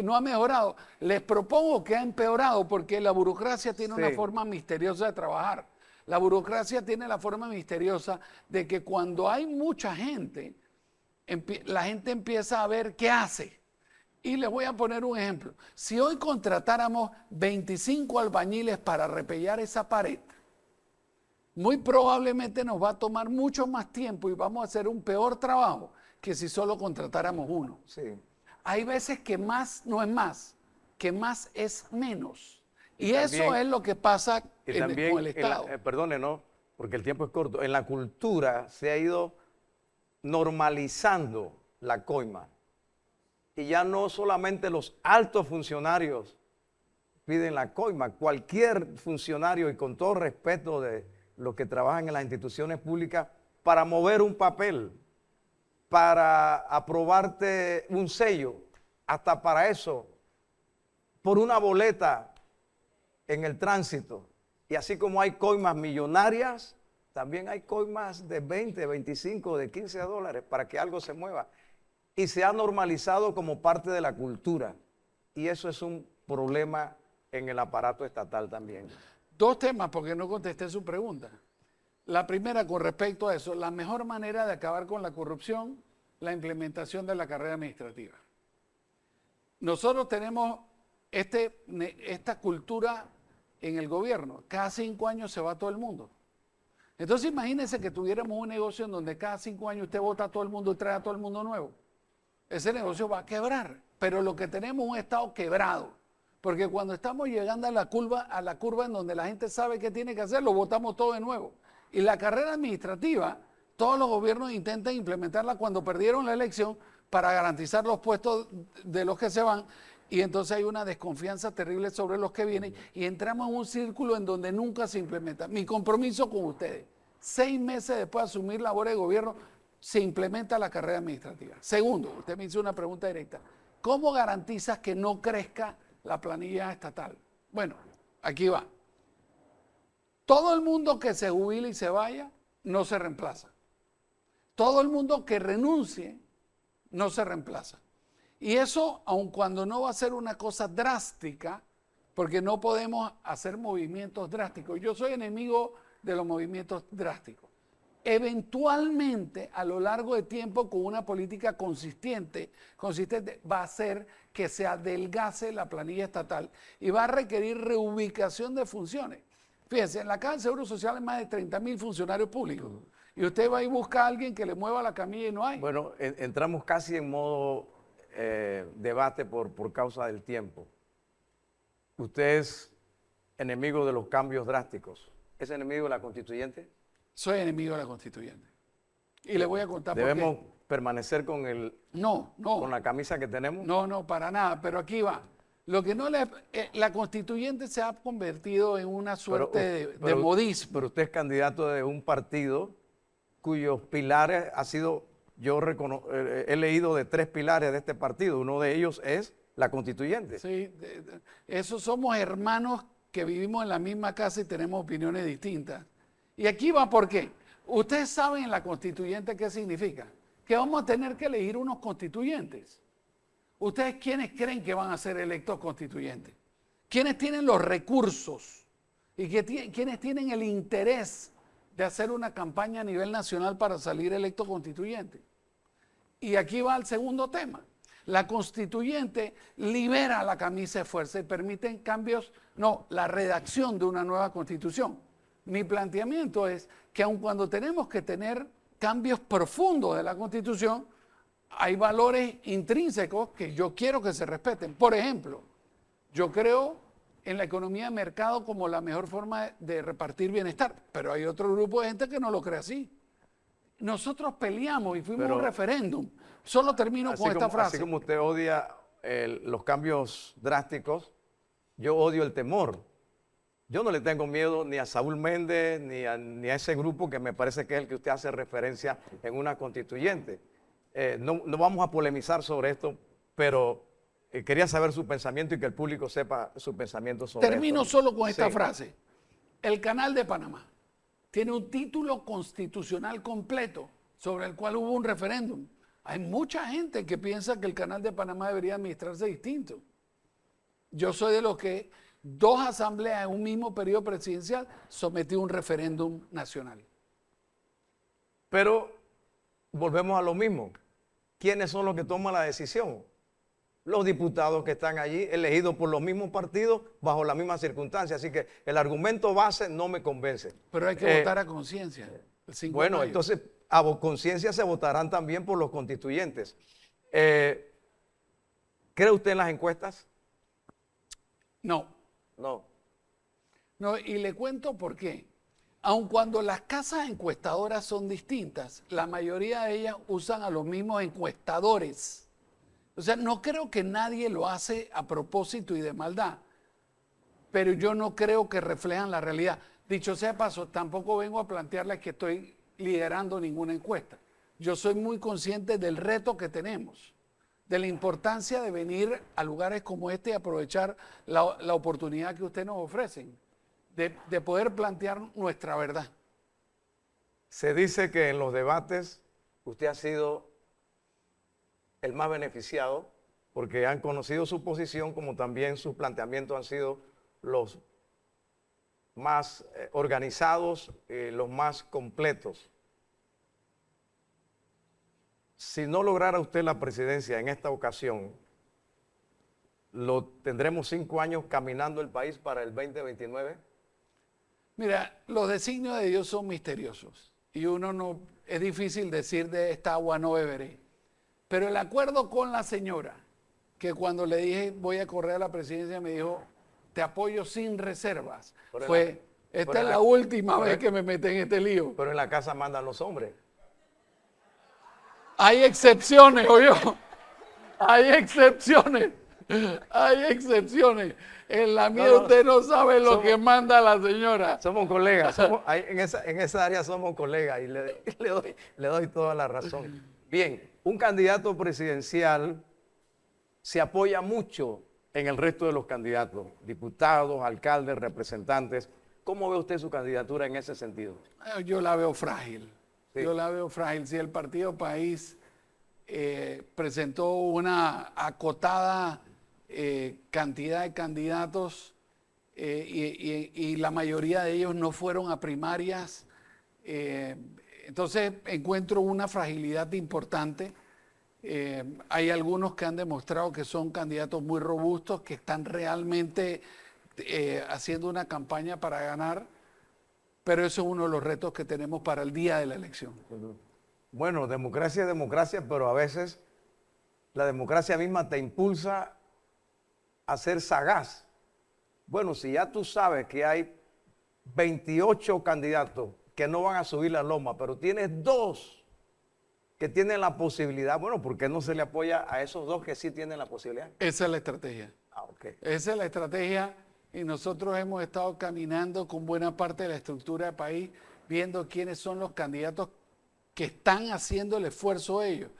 no ha mejorado, les propongo que ha empeorado porque la burocracia tiene una forma misteriosa de trabajar. La burocracia tiene la forma misteriosa de que cuando hay mucha gente, la gente empieza a ver qué hace. Y les voy a poner un ejemplo. Si hoy contratáramos 25 albañiles para repellar esa pared, muy probablemente nos va a tomar mucho más tiempo y vamos a hacer un peor trabajo que si solo contratáramos uno. Sí. Hay veces que más no es más, que más es menos. Y eso es lo que pasa con el Estado. Perdone, ¿no? Porque el tiempo es corto. En la cultura se ha ido normalizando la coima. Y ya no solamente los altos funcionarios piden la coima, cualquier funcionario, y con todo respeto de los que trabajan en las instituciones públicas, para mover un papel, para aprobarte un sello, hasta para eso, por una boleta en el tránsito. Y así como hay coimas millonarias, también hay coimas de 20, 25, de 15 dólares para que algo se mueva. Y se ha normalizado como parte de la cultura. Y eso es un problema en el aparato estatal también. Dos temas, porque no contesté su pregunta. La primera, con respecto a eso, la mejor manera de acabar con la corrupción, la implementación de la carrera administrativa. Nosotros tenemos esta cultura en el gobierno. Cada 5 años se va todo el mundo. Entonces imagínense que tuviéramos un negocio en donde cada 5 años usted vota a todo el mundo y trae a todo el mundo nuevo. Ese negocio va a quebrar. Pero lo que tenemos es un Estado quebrado. Porque cuando estamos llegando a la curva en donde la gente sabe qué tiene que hacer, lo votamos todo de nuevo. Y la carrera administrativa, todos los gobiernos intentan implementarla cuando perdieron la elección para garantizar los puestos de los que se van. Y entonces hay una desconfianza terrible sobre los que vienen y entramos en un círculo en donde nunca se implementa. Mi compromiso con ustedes, 6 meses después de asumir labores de gobierno, se implementa la carrera administrativa. Segundo, usted me hizo una pregunta directa. ¿Cómo garantizas que no crezca la planilla estatal? Bueno, aquí va. Todo el mundo que se jubile y se vaya, no se reemplaza. Todo el mundo que renuncie, no se reemplaza. Y eso, aun cuando no va a ser una cosa drástica, porque no podemos hacer movimientos drásticos. Yo soy enemigo de los movimientos drásticos. Eventualmente, a lo largo de tiempo, con una política consistente va a hacer que se adelgace la planilla estatal y va a requerir reubicación de funciones. Fíjense, en la Caja del Seguro Social hay más de 30.000 funcionarios públicos. Y usted va y busca a alguien que le mueva la camilla y no hay. Bueno, entramos casi en modo debate por causa del tiempo. Usted es enemigo de los cambios drásticos. ¿Es enemigo de la constituyente? Soy enemigo de la constituyente. Y le voy a contar por qué. ¿Debemos permanecer con con la camisa que tenemos? No, para nada. Pero aquí va. Lo que no la constituyente se ha convertido en una suerte de modismo. Pero usted es candidato de un partido cuyos pilares ha sido, he leído de 3 pilares de este partido. Uno de ellos es la constituyente. Sí, esos somos hermanos que vivimos en la misma casa y tenemos opiniones distintas. Y aquí va por qué. Ustedes saben en la constituyente qué significa. Que vamos a tener que elegir unos constituyentes. ¿Ustedes quiénes creen que van a ser electos constituyentes? ¿Quiénes tienen los recursos? ¿Y quiénes tienen el interés de hacer una campaña a nivel nacional para salir electo constituyente? Y aquí va el segundo tema. La constituyente libera la camisa de fuerza y permite cambios, la redacción de una nueva constitución. Mi planteamiento es que aun cuando tenemos que tener cambios profundos de la constitución, hay valores intrínsecos que yo quiero que se respeten. Por ejemplo, yo creo en la economía de mercado como la mejor forma de repartir bienestar, pero hay otro grupo de gente que no lo cree así. Nosotros peleamos y fuimos a un referéndum. Solo termino con esta frase. Así como usted odia los cambios drásticos, yo odio el temor. Yo no le tengo miedo ni a Saúl Méndez ni a ese grupo que me parece que es el que usted hace referencia en una constituyente. No vamos a polemizar sobre esto, pero quería saber su pensamiento y que el público sepa su pensamiento sobre esto. Termino solo con esta frase. El Canal de Panamá tiene un título constitucional completo sobre el cual hubo un referéndum. Hay mucha gente que piensa que el Canal de Panamá debería administrarse distinto. Yo soy de los que 2 asambleas en un mismo periodo presidencial sometió un referéndum nacional. Pero volvemos a lo mismo. ¿Quiénes son los que toman la decisión? Los diputados que están allí, elegidos por los mismos partidos, bajo las mismas circunstancias. Así que el argumento base no me convence. Pero hay que votar a conciencia. Bueno, entonces a conciencia se votarán también por los constituyentes. ¿Cree usted en las encuestas? No. No, y le cuento por qué. Aun cuando las casas encuestadoras son distintas, la mayoría de ellas usan a los mismos encuestadores. O sea, no creo que nadie lo hace a propósito y de maldad, pero yo no creo que reflejan la realidad. Dicho sea de paso, tampoco vengo a plantearles que estoy liderando ninguna encuesta. Yo soy muy consciente del reto que tenemos, de la importancia de venir a lugares como este y aprovechar la oportunidad que ustedes nos ofrecen, de poder plantear nuestra verdad. Se dice que en los debates usted ha sido el más beneficiado porque han conocido su posición, como también sus planteamientos han sido los más organizados, los más completos. Si no lograra usted la presidencia en esta ocasión, ¿lo tendremos 5 años caminando el país para el 2029? Mira, los designios de Dios son misteriosos y uno no, es difícil decir de esta agua no beberé. Pero el acuerdo con la señora, que cuando le dije voy a correr a la presidencia, me dijo, te apoyo sin reservas, fue, esta es la última vez que me meten en este lío. Pero en la casa mandan los hombres. Hay excepciones, oye. Hay excepciones. Hay excepciones. En la mía usted no sabe lo que manda la señora. Somos colegas. En esa área somos colegas y le doy toda la razón. Bien, un candidato presidencial se apoya mucho en el resto de los candidatos, diputados, alcaldes, representantes. ¿Cómo ve usted su candidatura en ese sentido? Yo la veo frágil. Sí. Yo la veo frágil. Si el Partido País presentó una acotada cantidad de candidatos y la mayoría de ellos no fueron a primarias, entonces encuentro una fragilidad importante. Hay algunos que han demostrado que son candidatos muy robustos, que están realmente haciendo una campaña para ganar. Pero eso es uno de los retos que tenemos para el día de la elección. Bueno, democracia es democracia, pero a veces la democracia misma te impulsa a ser sagaz. Bueno, si ya tú sabes que hay 28 candidatos que no van a subir la loma, pero tienes 2 que tienen la posibilidad, bueno, ¿por qué no se le apoya a esos 2 que sí tienen la posibilidad? Esa es la estrategia. Okay. Esa es la estrategia. Y nosotros hemos estado caminando con buena parte de la estructura del país, viendo quiénes son los candidatos que están haciendo el esfuerzo ellos.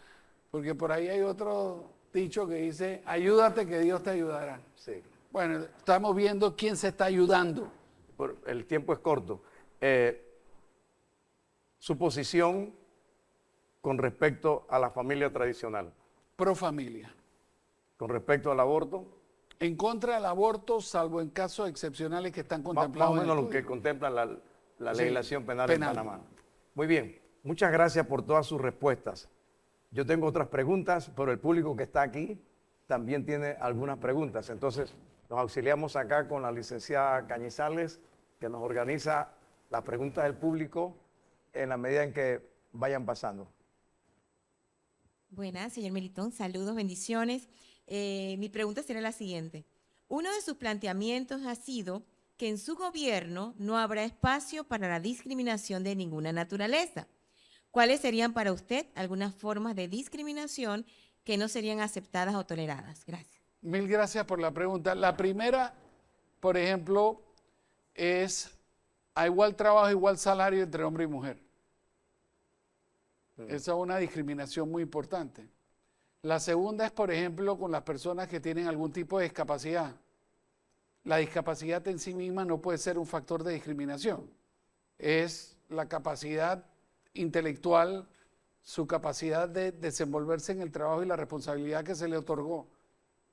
Porque por ahí hay otro dicho que dice, ayúdate que Dios te ayudará. Sí. Bueno, estamos viendo quién se está ayudando. El tiempo es corto. Su posición con respecto a la familia tradicional. Pro familia. Con respecto al aborto. En contra del aborto, salvo en casos excepcionales que están contemplados. Más o menos lo que contempla la legislación penal en Panamá. Muy bien, muchas gracias por todas sus respuestas. Yo tengo otras preguntas, pero el público que está aquí también tiene algunas preguntas. Entonces, nos auxiliamos acá con la licenciada Cañizales, que nos organiza las preguntas del público en la medida en que vayan pasando. Buenas, señor Melitón, saludos, bendiciones. Mi pregunta será la siguiente. Uno de sus planteamientos ha sido que en su gobierno no habrá espacio para la discriminación de ninguna naturaleza. ¿Cuáles serían para usted algunas formas de discriminación que no serían aceptadas o toleradas? Gracias. Mil gracias por la pregunta. La primera, por ejemplo, es a igual trabajo, igual salario entre hombre y mujer. Esa es una discriminación muy importante. La segunda es, por ejemplo, con las personas que tienen algún tipo de discapacidad. La discapacidad en sí misma no puede ser un factor de discriminación. Es la capacidad intelectual, su capacidad de desenvolverse en el trabajo y la responsabilidad que se le otorgó.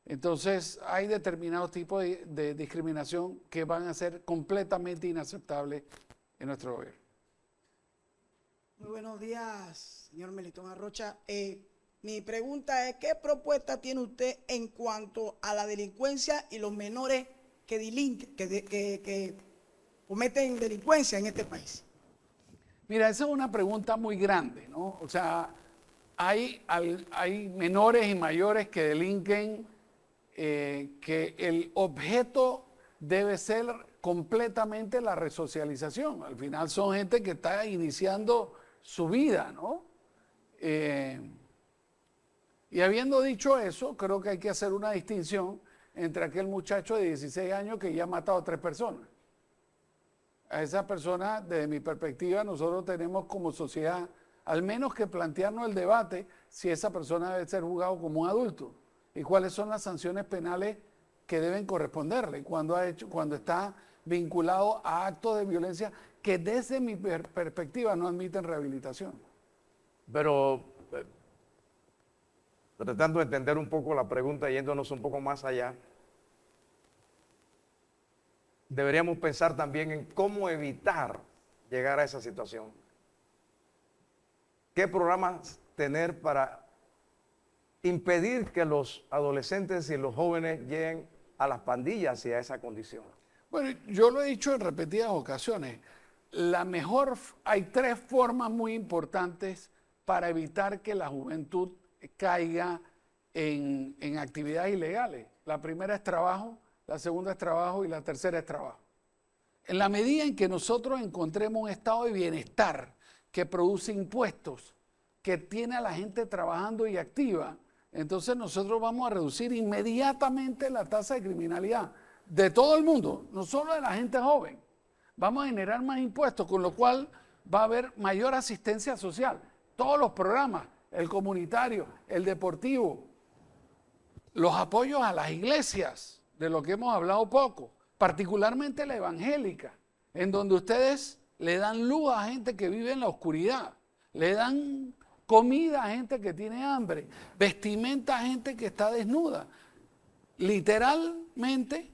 Entonces, hay determinados tipos de discriminación que van a ser completamente inaceptables en nuestro gobierno. Muy buenos días, señor Melitón Arrocha. Mi pregunta es, ¿qué propuesta tiene usted en cuanto a la delincuencia y los menores que cometen delincuencia en este país? Mira, esa es una pregunta muy grande, ¿no? O sea, hay menores y mayores que delinquen, que el objeto debe ser completamente la resocialización. Al final son gente que está iniciando su vida, ¿no? Y Y habiendo dicho eso, creo que hay que hacer una distinción entre aquel muchacho de 16 años que ya ha matado a 3 personas. A esa persona, desde mi perspectiva, nosotros tenemos como sociedad al menos que plantearnos el debate si esa persona debe ser juzgado como un adulto y cuáles son las sanciones penales que deben corresponderle cuando está vinculado a actos de violencia que desde mi perspectiva no admiten rehabilitación. Pero tratando de entender un poco la pregunta, yéndonos un poco más allá, deberíamos pensar también en cómo evitar llegar a esa situación. ¿Qué programas tener para impedir que los adolescentes y los jóvenes lleguen a las pandillas y a esa condición? Bueno, yo lo he dicho en repetidas ocasiones. Hay 3 formas muy importantes para evitar que la juventud caiga en actividades ilegales. La primera es trabajo, la segunda es trabajo y la tercera es trabajo. En la medida en que nosotros encontremos un estado de bienestar que produce impuestos, que tiene a la gente trabajando y activa, entonces nosotros vamos a reducir inmediatamente la tasa de criminalidad de todo el mundo, no solo de la gente joven. Vamos a generar más impuestos, con lo cual va a haber mayor asistencia social. Todos los programas, el comunitario, el deportivo, los apoyos a las iglesias, de lo que hemos hablado poco, particularmente la evangélica, en donde ustedes le dan luz a gente que vive en la oscuridad, le dan comida a gente que tiene hambre, vestimenta a gente que está desnuda, literalmente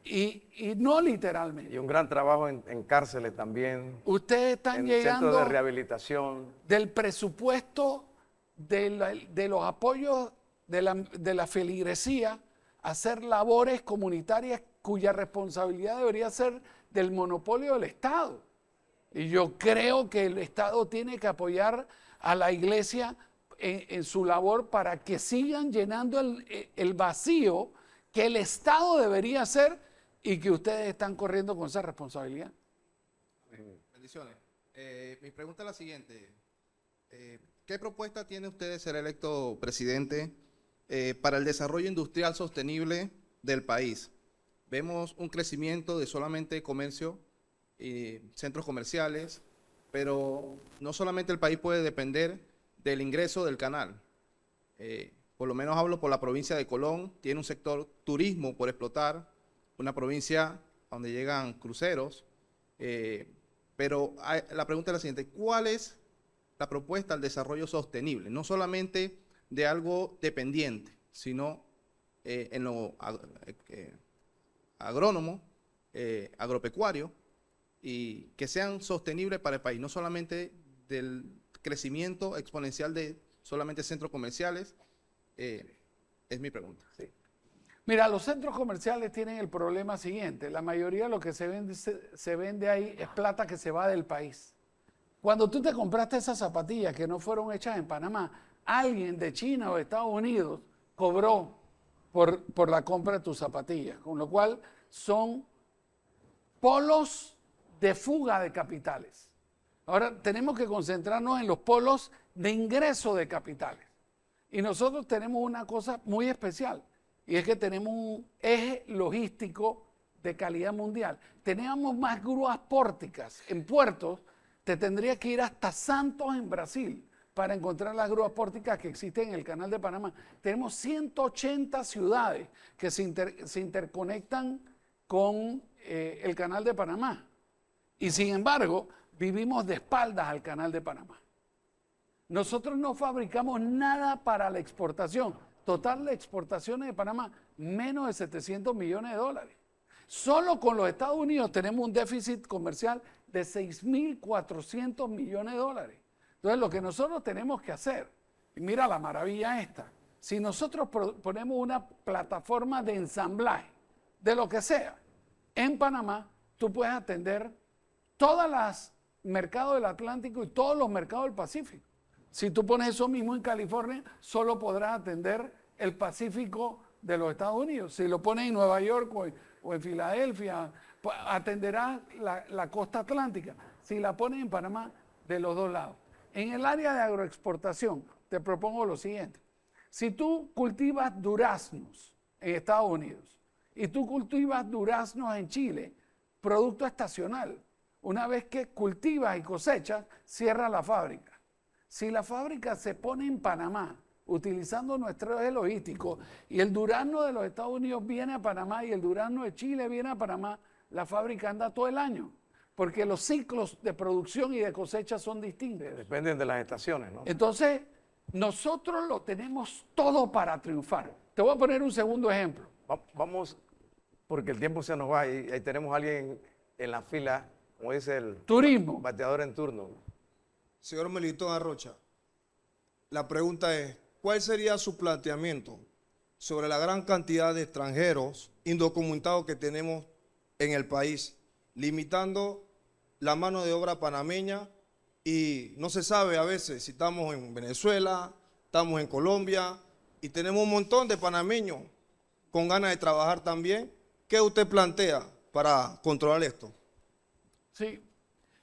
y no literalmente. Y un gran trabajo en cárceles también. Ustedes están en llegando centros de rehabilitación. del presupuesto de los apoyos de la feligresía a hacer labores comunitarias cuya responsabilidad debería ser del monopolio del Estado. Y yo creo que el Estado tiene que apoyar a la iglesia en su labor para que sigan llenando el vacío que el Estado debería hacer y que ustedes están corriendo con esa responsabilidad. Bendiciones. Mi pregunta es la siguiente. ¿Qué propuesta tiene usted de ser electo presidente para el desarrollo industrial sostenible del país? Vemos un crecimiento de solamente comercio y centros comerciales, pero no solamente el país puede depender del ingreso del canal. Por lo menos hablo por la provincia de Colón, tiene un sector turismo por explotar, una provincia donde llegan cruceros, pero la pregunta es la siguiente: ¿cuál es la propuesta al desarrollo sostenible? No solamente de algo dependiente, sino en lo agrónomo, agropecuario, y que sean sostenibles para el país, no solamente del crecimiento exponencial de solamente centros comerciales. Es mi pregunta. Sí. Mira, los centros comerciales tienen el problema siguiente: la mayoría de lo que se vende ahí es plata que se va del país. Cuando tú te compraste esas zapatillas que no fueron hechas en Panamá, alguien de China o de Estados Unidos cobró por la compra de tus zapatillas, con lo cual son polos de fuga de capitales. Ahora tenemos que concentrarnos en los polos de ingreso de capitales. Y nosotros tenemos una cosa muy especial, y es que tenemos un eje logístico de calidad mundial. Tenemos más grúas pórticas en puertos. Te tendría que ir hasta Santos, en Brasil, para encontrar las grúas pórticas que existen en el Canal de Panamá. Tenemos 180 ciudades que se interconectan con el Canal de Panamá. Y sin embargo, vivimos de espaldas al Canal de Panamá. Nosotros no fabricamos nada para la exportación. Total de exportaciones de Panamá, menos de 700 millones de dólares. Solo con los Estados Unidos tenemos un déficit comercial de 6.400 millones de dólares. Entonces, lo que nosotros tenemos que hacer, y mira la maravilla esta, si nosotros ponemos una plataforma de ensamblaje de lo que sea en Panamá, tú puedes atender todos los mercados del Atlántico y todos los mercados del Pacífico. Si tú pones eso mismo en California, solo podrás atender el Pacífico de los Estados Unidos. Si lo pones en Nueva York o en Filadelfia, pues atenderás la costa atlántica. Si la pones en Panamá, de los dos lados. En el área de agroexportación, te propongo lo siguiente. Si tú cultivas duraznos en Estados Unidos y tú cultivas duraznos en Chile, producto estacional, una vez que cultivas y cosechas, cierra la fábrica. Si la fábrica se pone en Panamá, utilizando nuestro eje logístico, y el durazno de los Estados Unidos viene a Panamá y el durazno de Chile viene a Panamá, la fábrica anda todo el año, porque los ciclos de producción y de cosecha son distintos. Dependen de las estaciones, ¿no? Entonces, nosotros lo tenemos todo para triunfar. Te voy a poner un segundo ejemplo. Vamos, porque el tiempo se nos va y ahí tenemos a alguien en la fila, como dice el Turismo. bateador en turno. Señor Melitón Arrocha, la pregunta es, ¿cuál sería su planteamiento sobre la gran cantidad de extranjeros indocumentados que tenemos en el país, limitando la mano de obra panameña? Y no se sabe a veces si estamos en Venezuela, estamos en Colombia y tenemos un montón de panameños con ganas de trabajar también. ¿Qué usted plantea para controlar esto? Sí,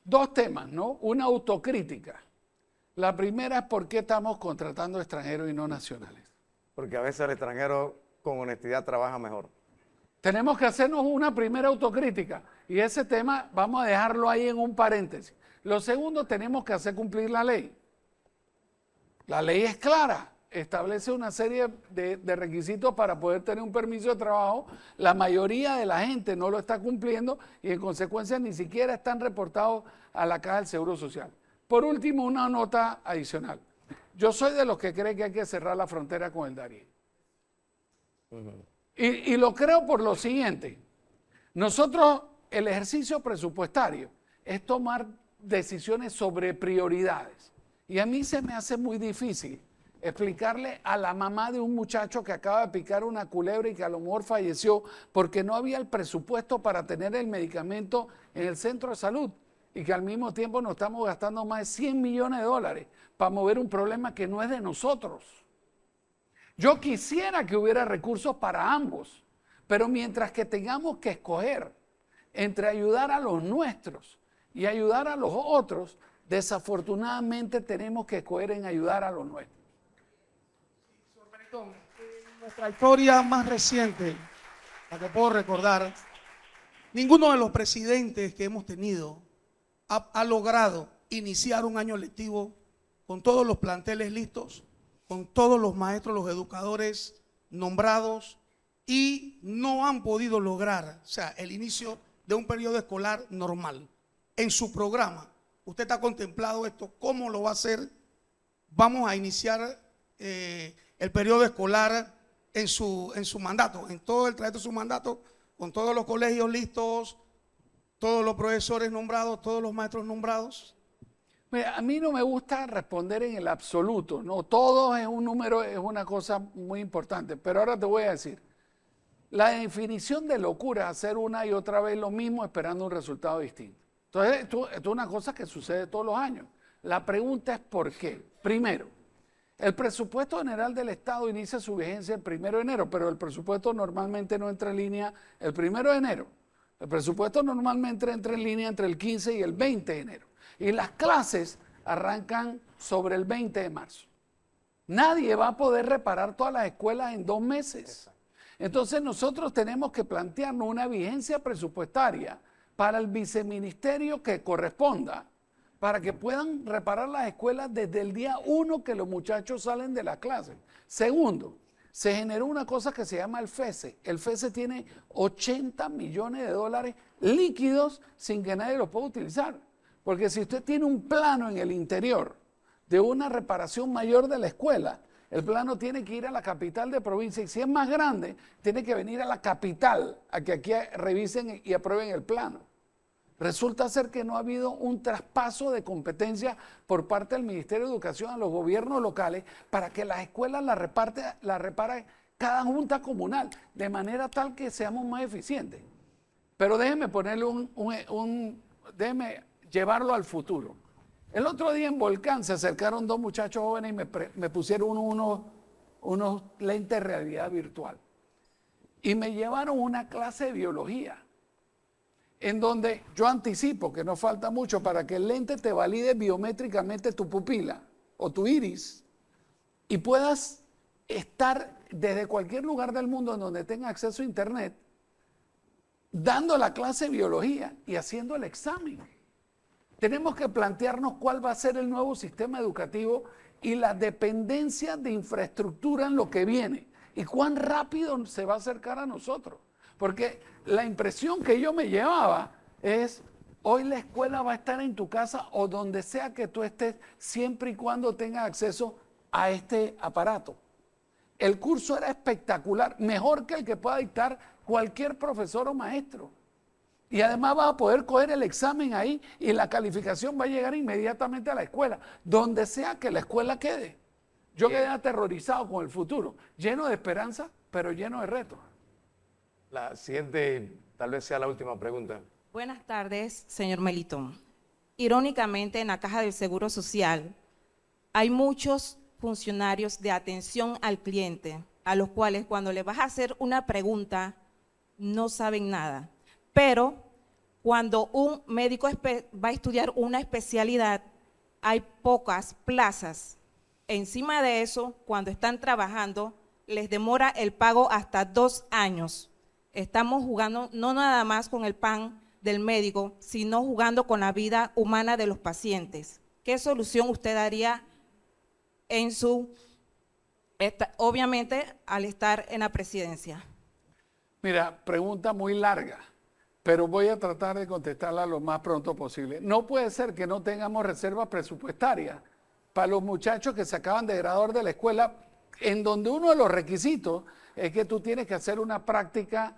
dos temas, ¿no? Una autocrítica. La primera es por qué estamos contratando extranjeros y no nacionales. Porque a veces el extranjero con honestidad trabaja mejor. Tenemos que hacernos una primera autocrítica y ese tema vamos a dejarlo ahí en un paréntesis. Lo segundo, tenemos que hacer cumplir la ley. La ley es clara, establece una serie de requisitos para poder tener un permiso de trabajo. La mayoría de la gente no lo está cumpliendo y en consecuencia ni siquiera están reportados a la Caja del Seguro Social. Por último, una nota adicional. Yo soy de los que cree que hay que cerrar la frontera con el Darién. Y lo creo por lo siguiente. Nosotros, el ejercicio presupuestario es tomar decisiones sobre prioridades. Y a mí se me hace muy difícil explicarle a la mamá de un muchacho que acaba de picar una culebra y que a lo mejor falleció porque no había el presupuesto para tener el medicamento en el centro de salud y que al mismo tiempo nos estamos gastando más de 100 millones de dólares para mover un problema que no es de nosotros. Yo quisiera que hubiera recursos para ambos, pero mientras que tengamos que escoger entre ayudar a los nuestros y ayudar a los otros, desafortunadamente tenemos que escoger en ayudar a los nuestros. En nuestra historia más reciente, la que puedo recordar, ninguno de los presidentes que hemos tenido ha logrado iniciar un año lectivo con todos los planteles listos, con todos los maestros, los educadores nombrados, y no han podido lograr, o sea, el inicio de un periodo escolar normal. En su programa, usted está contemplado esto, ¿cómo lo va a hacer? Vamos a iniciar el periodo escolar en su mandato, en todo el trayecto de su mandato, con todos los colegios listos, todos los profesores nombrados, todos los maestros nombrados. Mira, a mí no me gusta responder en el absoluto, no, todo es un número, es una cosa muy importante, pero ahora te voy a decir, la definición de locura es hacer una y otra vez lo mismo esperando un resultado distinto. Entonces, esto es una cosa que sucede todos los años. La pregunta es ¿por qué? Primero, el presupuesto general del Estado inicia su vigencia el 1 de enero, pero el presupuesto normalmente no entra en línea el 1 de enero. El presupuesto normalmente entra en línea entre el 15 y el 20 de enero. Y las clases arrancan sobre el 20 de marzo. Nadie va a poder reparar todas las escuelas en 2 meses. Entonces nosotros tenemos que plantearnos una vigencia presupuestaria para el viceministerio que corresponda, para que puedan reparar las escuelas desde el día 1 que los muchachos salen de la clase. Segundo, se generó una cosa que se llama el FESE. El FESE tiene 80 millones de dólares líquidos sin que nadie los pueda utilizar. Porque si usted tiene un plano en el interior de una reparación mayor de la escuela, el plano tiene que ir a la capital de provincia y si es más grande, tiene que venir a la capital a que aquí revisen y aprueben el plano. Resulta ser que no ha habido un traspaso de competencia por parte del Ministerio de Educación a los gobiernos locales para que las escuelas la repare cada junta comunal, de manera tal que seamos más eficientes. Pero déjeme ponerle déjeme llevarlo al futuro. El otro día en Volcán se acercaron 2 muchachos jóvenes y me pusieron unos lentes de realidad virtual. Y me llevaron una clase de biología, en donde yo anticipo que no falta mucho para que el lente te valide biométricamente tu pupila o tu iris y puedas estar desde cualquier lugar del mundo en donde tenga acceso a internet, dando la clase de biología y haciendo el examen. Tenemos que plantearnos cuál va a ser el nuevo sistema educativo y la dependencia de infraestructura en lo que viene y cuán rápido se va a acercar a nosotros. Porque la impresión que yo me llevaba es, hoy la escuela va a estar en tu casa o donde sea que tú estés, siempre y cuando tengas acceso a este aparato. El curso era espectacular, mejor que el que pueda dictar cualquier profesor o maestro. Y además vas a poder coger el examen ahí y la calificación va a llegar inmediatamente a la escuela, donde sea que la escuela quede. Yo quedé aterrorizado con el futuro, lleno de esperanza, pero lleno de retos. La siguiente, tal vez sea la última pregunta. Buenas tardes, señor Melitón. Irónicamente, en la Caja del Seguro Social hay muchos funcionarios de atención al cliente, a los cuales cuando le vas a hacer una pregunta no saben nada. Pero cuando un médico va a estudiar una especialidad, hay pocas plazas. Encima de eso, cuando están trabajando, les demora el pago hasta 2 años. Estamos jugando no nada más con el pan del médico, sino jugando con la vida humana de los pacientes. ¿Qué solución usted daría en obviamente, al estar en la presidencia? Mira, pregunta muy larga, pero voy a tratar de contestarla lo más pronto posible. No puede ser que no tengamos reservas presupuestarias para los muchachos que se acaban de graduar de la escuela, en donde uno de los requisitos es que tú tienes que hacer una práctica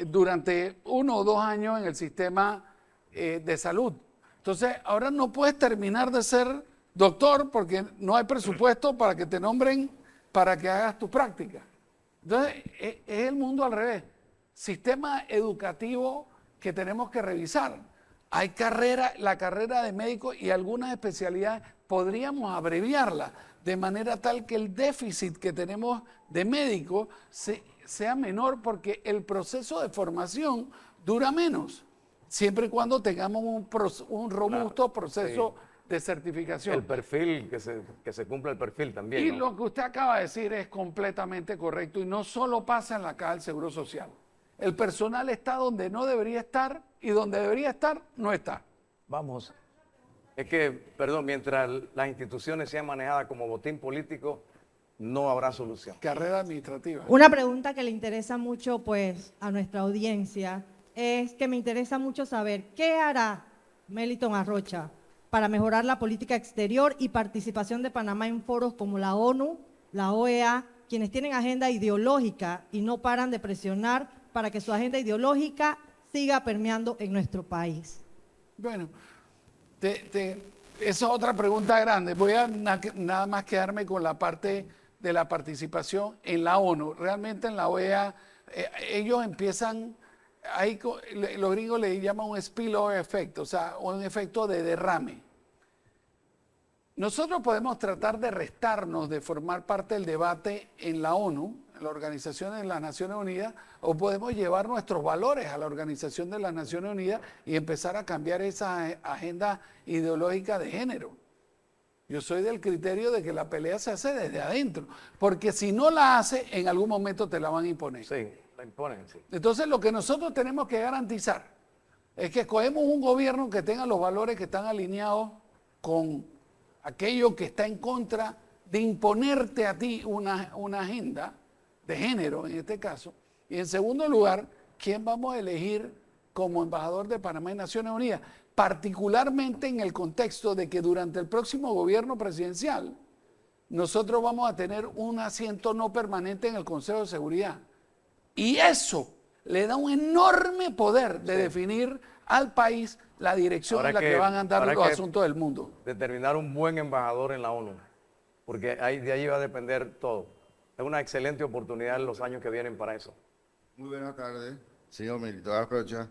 durante 1 o 2 años en el sistema de salud. Entonces, ahora no puedes terminar de ser doctor porque no hay presupuesto para que te nombren para que hagas tu práctica. Entonces, es el mundo al revés. Sistema educativo que tenemos que revisar. Hay la carrera de médico y algunas especialidades podríamos abreviarla de manera tal que el déficit que tenemos de médicos sea menor, porque el proceso de formación dura menos, siempre y cuando tengamos un robusto proceso de certificación. El perfil, que se cumpla el perfil también. Y ¿no? lo que usted acaba de decir es completamente correcto y no solo pasa en la Caja del Seguro Social. El personal está donde no debería estar y donde debería estar no está. Vamos. Es que, perdón, mientras las instituciones sean manejadas como botín político, no habrá solución. Carrera administrativa. Una pregunta que le interesa mucho pues a nuestra audiencia es que me interesa mucho saber qué hará Melitón Arrocha para mejorar la política exterior y participación de Panamá en foros como la ONU, la OEA, quienes tienen agenda ideológica y no paran de presionar para que su agenda ideológica siga permeando en nuestro país. Bueno, esa es otra pregunta grande. Voy a nada más quedarme con la parte de la participación en la ONU. Realmente en la OEA ellos empiezan, ahí los gringos le llaman un spillover effect, o sea, un efecto de derrame. Nosotros podemos tratar de restarnos de formar parte del debate en la ONU, en la Organización de las Naciones Unidas, o podemos llevar nuestros valores a la Organización de las Naciones Unidas y empezar a cambiar esa agenda ideológica de género. Yo soy del criterio de que la pelea se hace desde adentro, porque si no la hace, en algún momento te la van a imponer. Sí, la imponen, sí. Entonces, lo que nosotros tenemos que garantizar es que escogemos un gobierno que tenga los valores que están alineados con aquello que está en contra de imponerte a ti una agenda de género, en este caso. Y en segundo lugar, ¿quién vamos a elegir como embajador de Panamá en Naciones Unidas? Particularmente en el contexto de que durante el próximo gobierno presidencial nosotros vamos a tener un asiento no permanente en el Consejo de Seguridad. Y eso le da un enorme poder de definir al país la dirección en la que van a andar los asuntos del mundo. Determinar un buen embajador en la ONU, porque de ahí va a depender todo. Es una excelente oportunidad en los años que vienen para eso. Muy buenas tardes, señor Melitón Arrocha.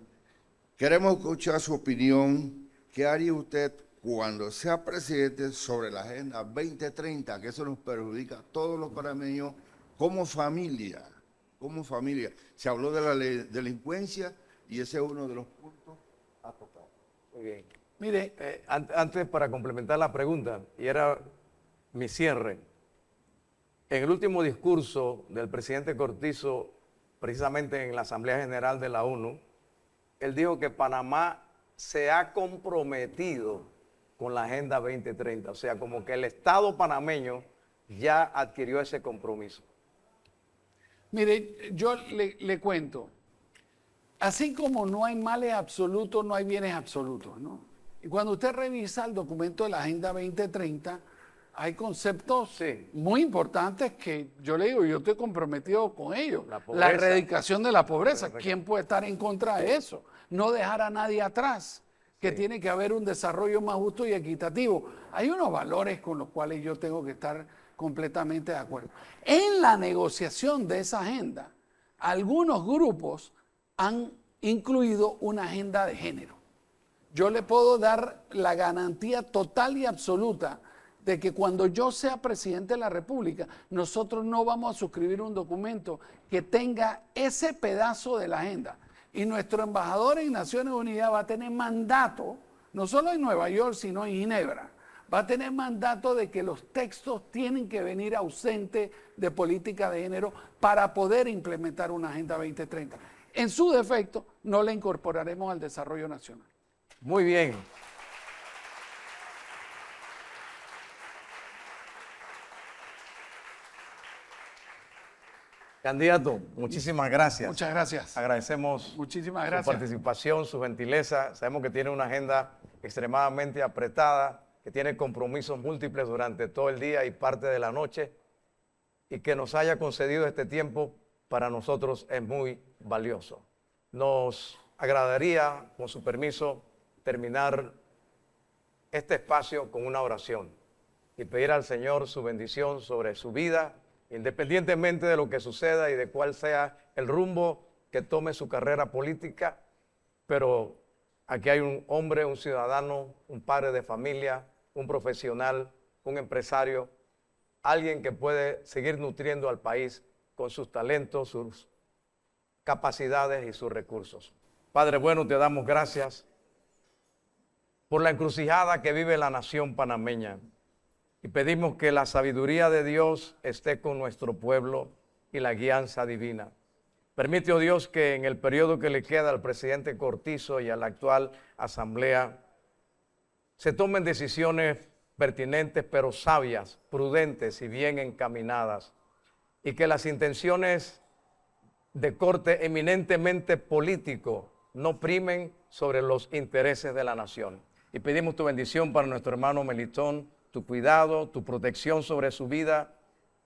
Queremos escuchar su opinión. ¿Qué haría usted cuando sea presidente sobre la Agenda 2030, que eso nos perjudica a todos los panameños como familia? Como familia. Se habló de la delincuencia y ese es uno de los puntos a tocar. Muy bien. Mire, antes para complementar la pregunta, y era mi cierre, En el último discurso del presidente Cortizo, precisamente en la Asamblea General de la ONU, él dijo que Panamá se ha comprometido con la Agenda 2030. O sea, como que el Estado panameño ya adquirió ese compromiso. Mire, yo le cuento, así como no hay males absolutos, no hay bienes absolutos, ¿no? Y cuando usted revisa el documento de la Agenda 2030, hay conceptos muy importantes que yo le digo, yo estoy comprometido con ellos. La erradicación de la pobreza. ¿Quién puede estar en contra de eso? No dejar a nadie atrás, que tiene que haber un desarrollo más justo y equitativo. Hay unos valores con los cuales yo tengo que estar completamente de acuerdo. En la negociación de esa agenda, algunos grupos han incluido una agenda de género. Yo le puedo dar la garantía total y absoluta de que cuando yo sea presidente de la República, nosotros no vamos a suscribir un documento que tenga ese pedazo de la agenda. Y nuestro embajador en Naciones Unidas va a tener mandato, no solo en Nueva York, sino en Ginebra, va a tener mandato de que los textos tienen que venir ausentes de política de género para poder implementar una Agenda 2030. En su defecto, no la incorporaremos al desarrollo nacional. Muy bien. Candidato, muchísimas gracias. Muchas gracias. Agradecemos Muchísimas su gracias. participación, su gentileza. Sabemos que tiene una agenda extremadamente apretada, que tiene compromisos múltiples durante todo el día y parte de la noche, y que nos haya concedido este tiempo para nosotros es muy valioso. Nos agradaría, con su permiso, terminar este espacio con una oración y pedir al Señor su bendición sobre su vida, independientemente de lo que suceda y de cuál sea el rumbo que tome su carrera política. Pero aquí hay un hombre, un ciudadano, un padre de familia, un profesional, un empresario, alguien que puede seguir nutriendo al país con sus talentos, sus capacidades y sus recursos. Padre bueno, te damos gracias por la encrucijada que vive la nación panameña. Y pedimos que la sabiduría de Dios esté con nuestro pueblo y la guianza divina. Permite, oh Dios, que en el periodo que le queda al presidente Cortizo y a la actual asamblea se tomen decisiones pertinentes, pero sabias, prudentes y bien encaminadas. Y que las intenciones de corte eminentemente político no primen sobre los intereses de la nación. Y pedimos tu bendición para nuestro hermano Melitón, tu cuidado, tu protección sobre su vida,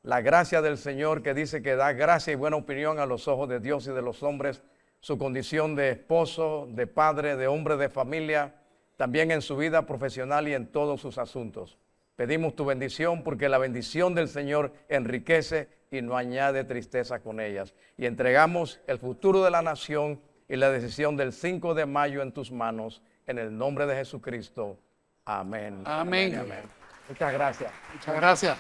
la gracia del Señor que dice que da gracia y buena opinión a los ojos de Dios y de los hombres, su condición de esposo, de padre, de hombre de familia, también en su vida profesional y en todos sus asuntos. Pedimos tu bendición porque la bendición del Señor enriquece y no añade tristeza con ellas. Y entregamos el futuro de la nación y la decisión del 5 de mayo en tus manos, en el nombre de Jesucristo. Amén. Amén. Amén. Muchas gracias. Muchas gracias.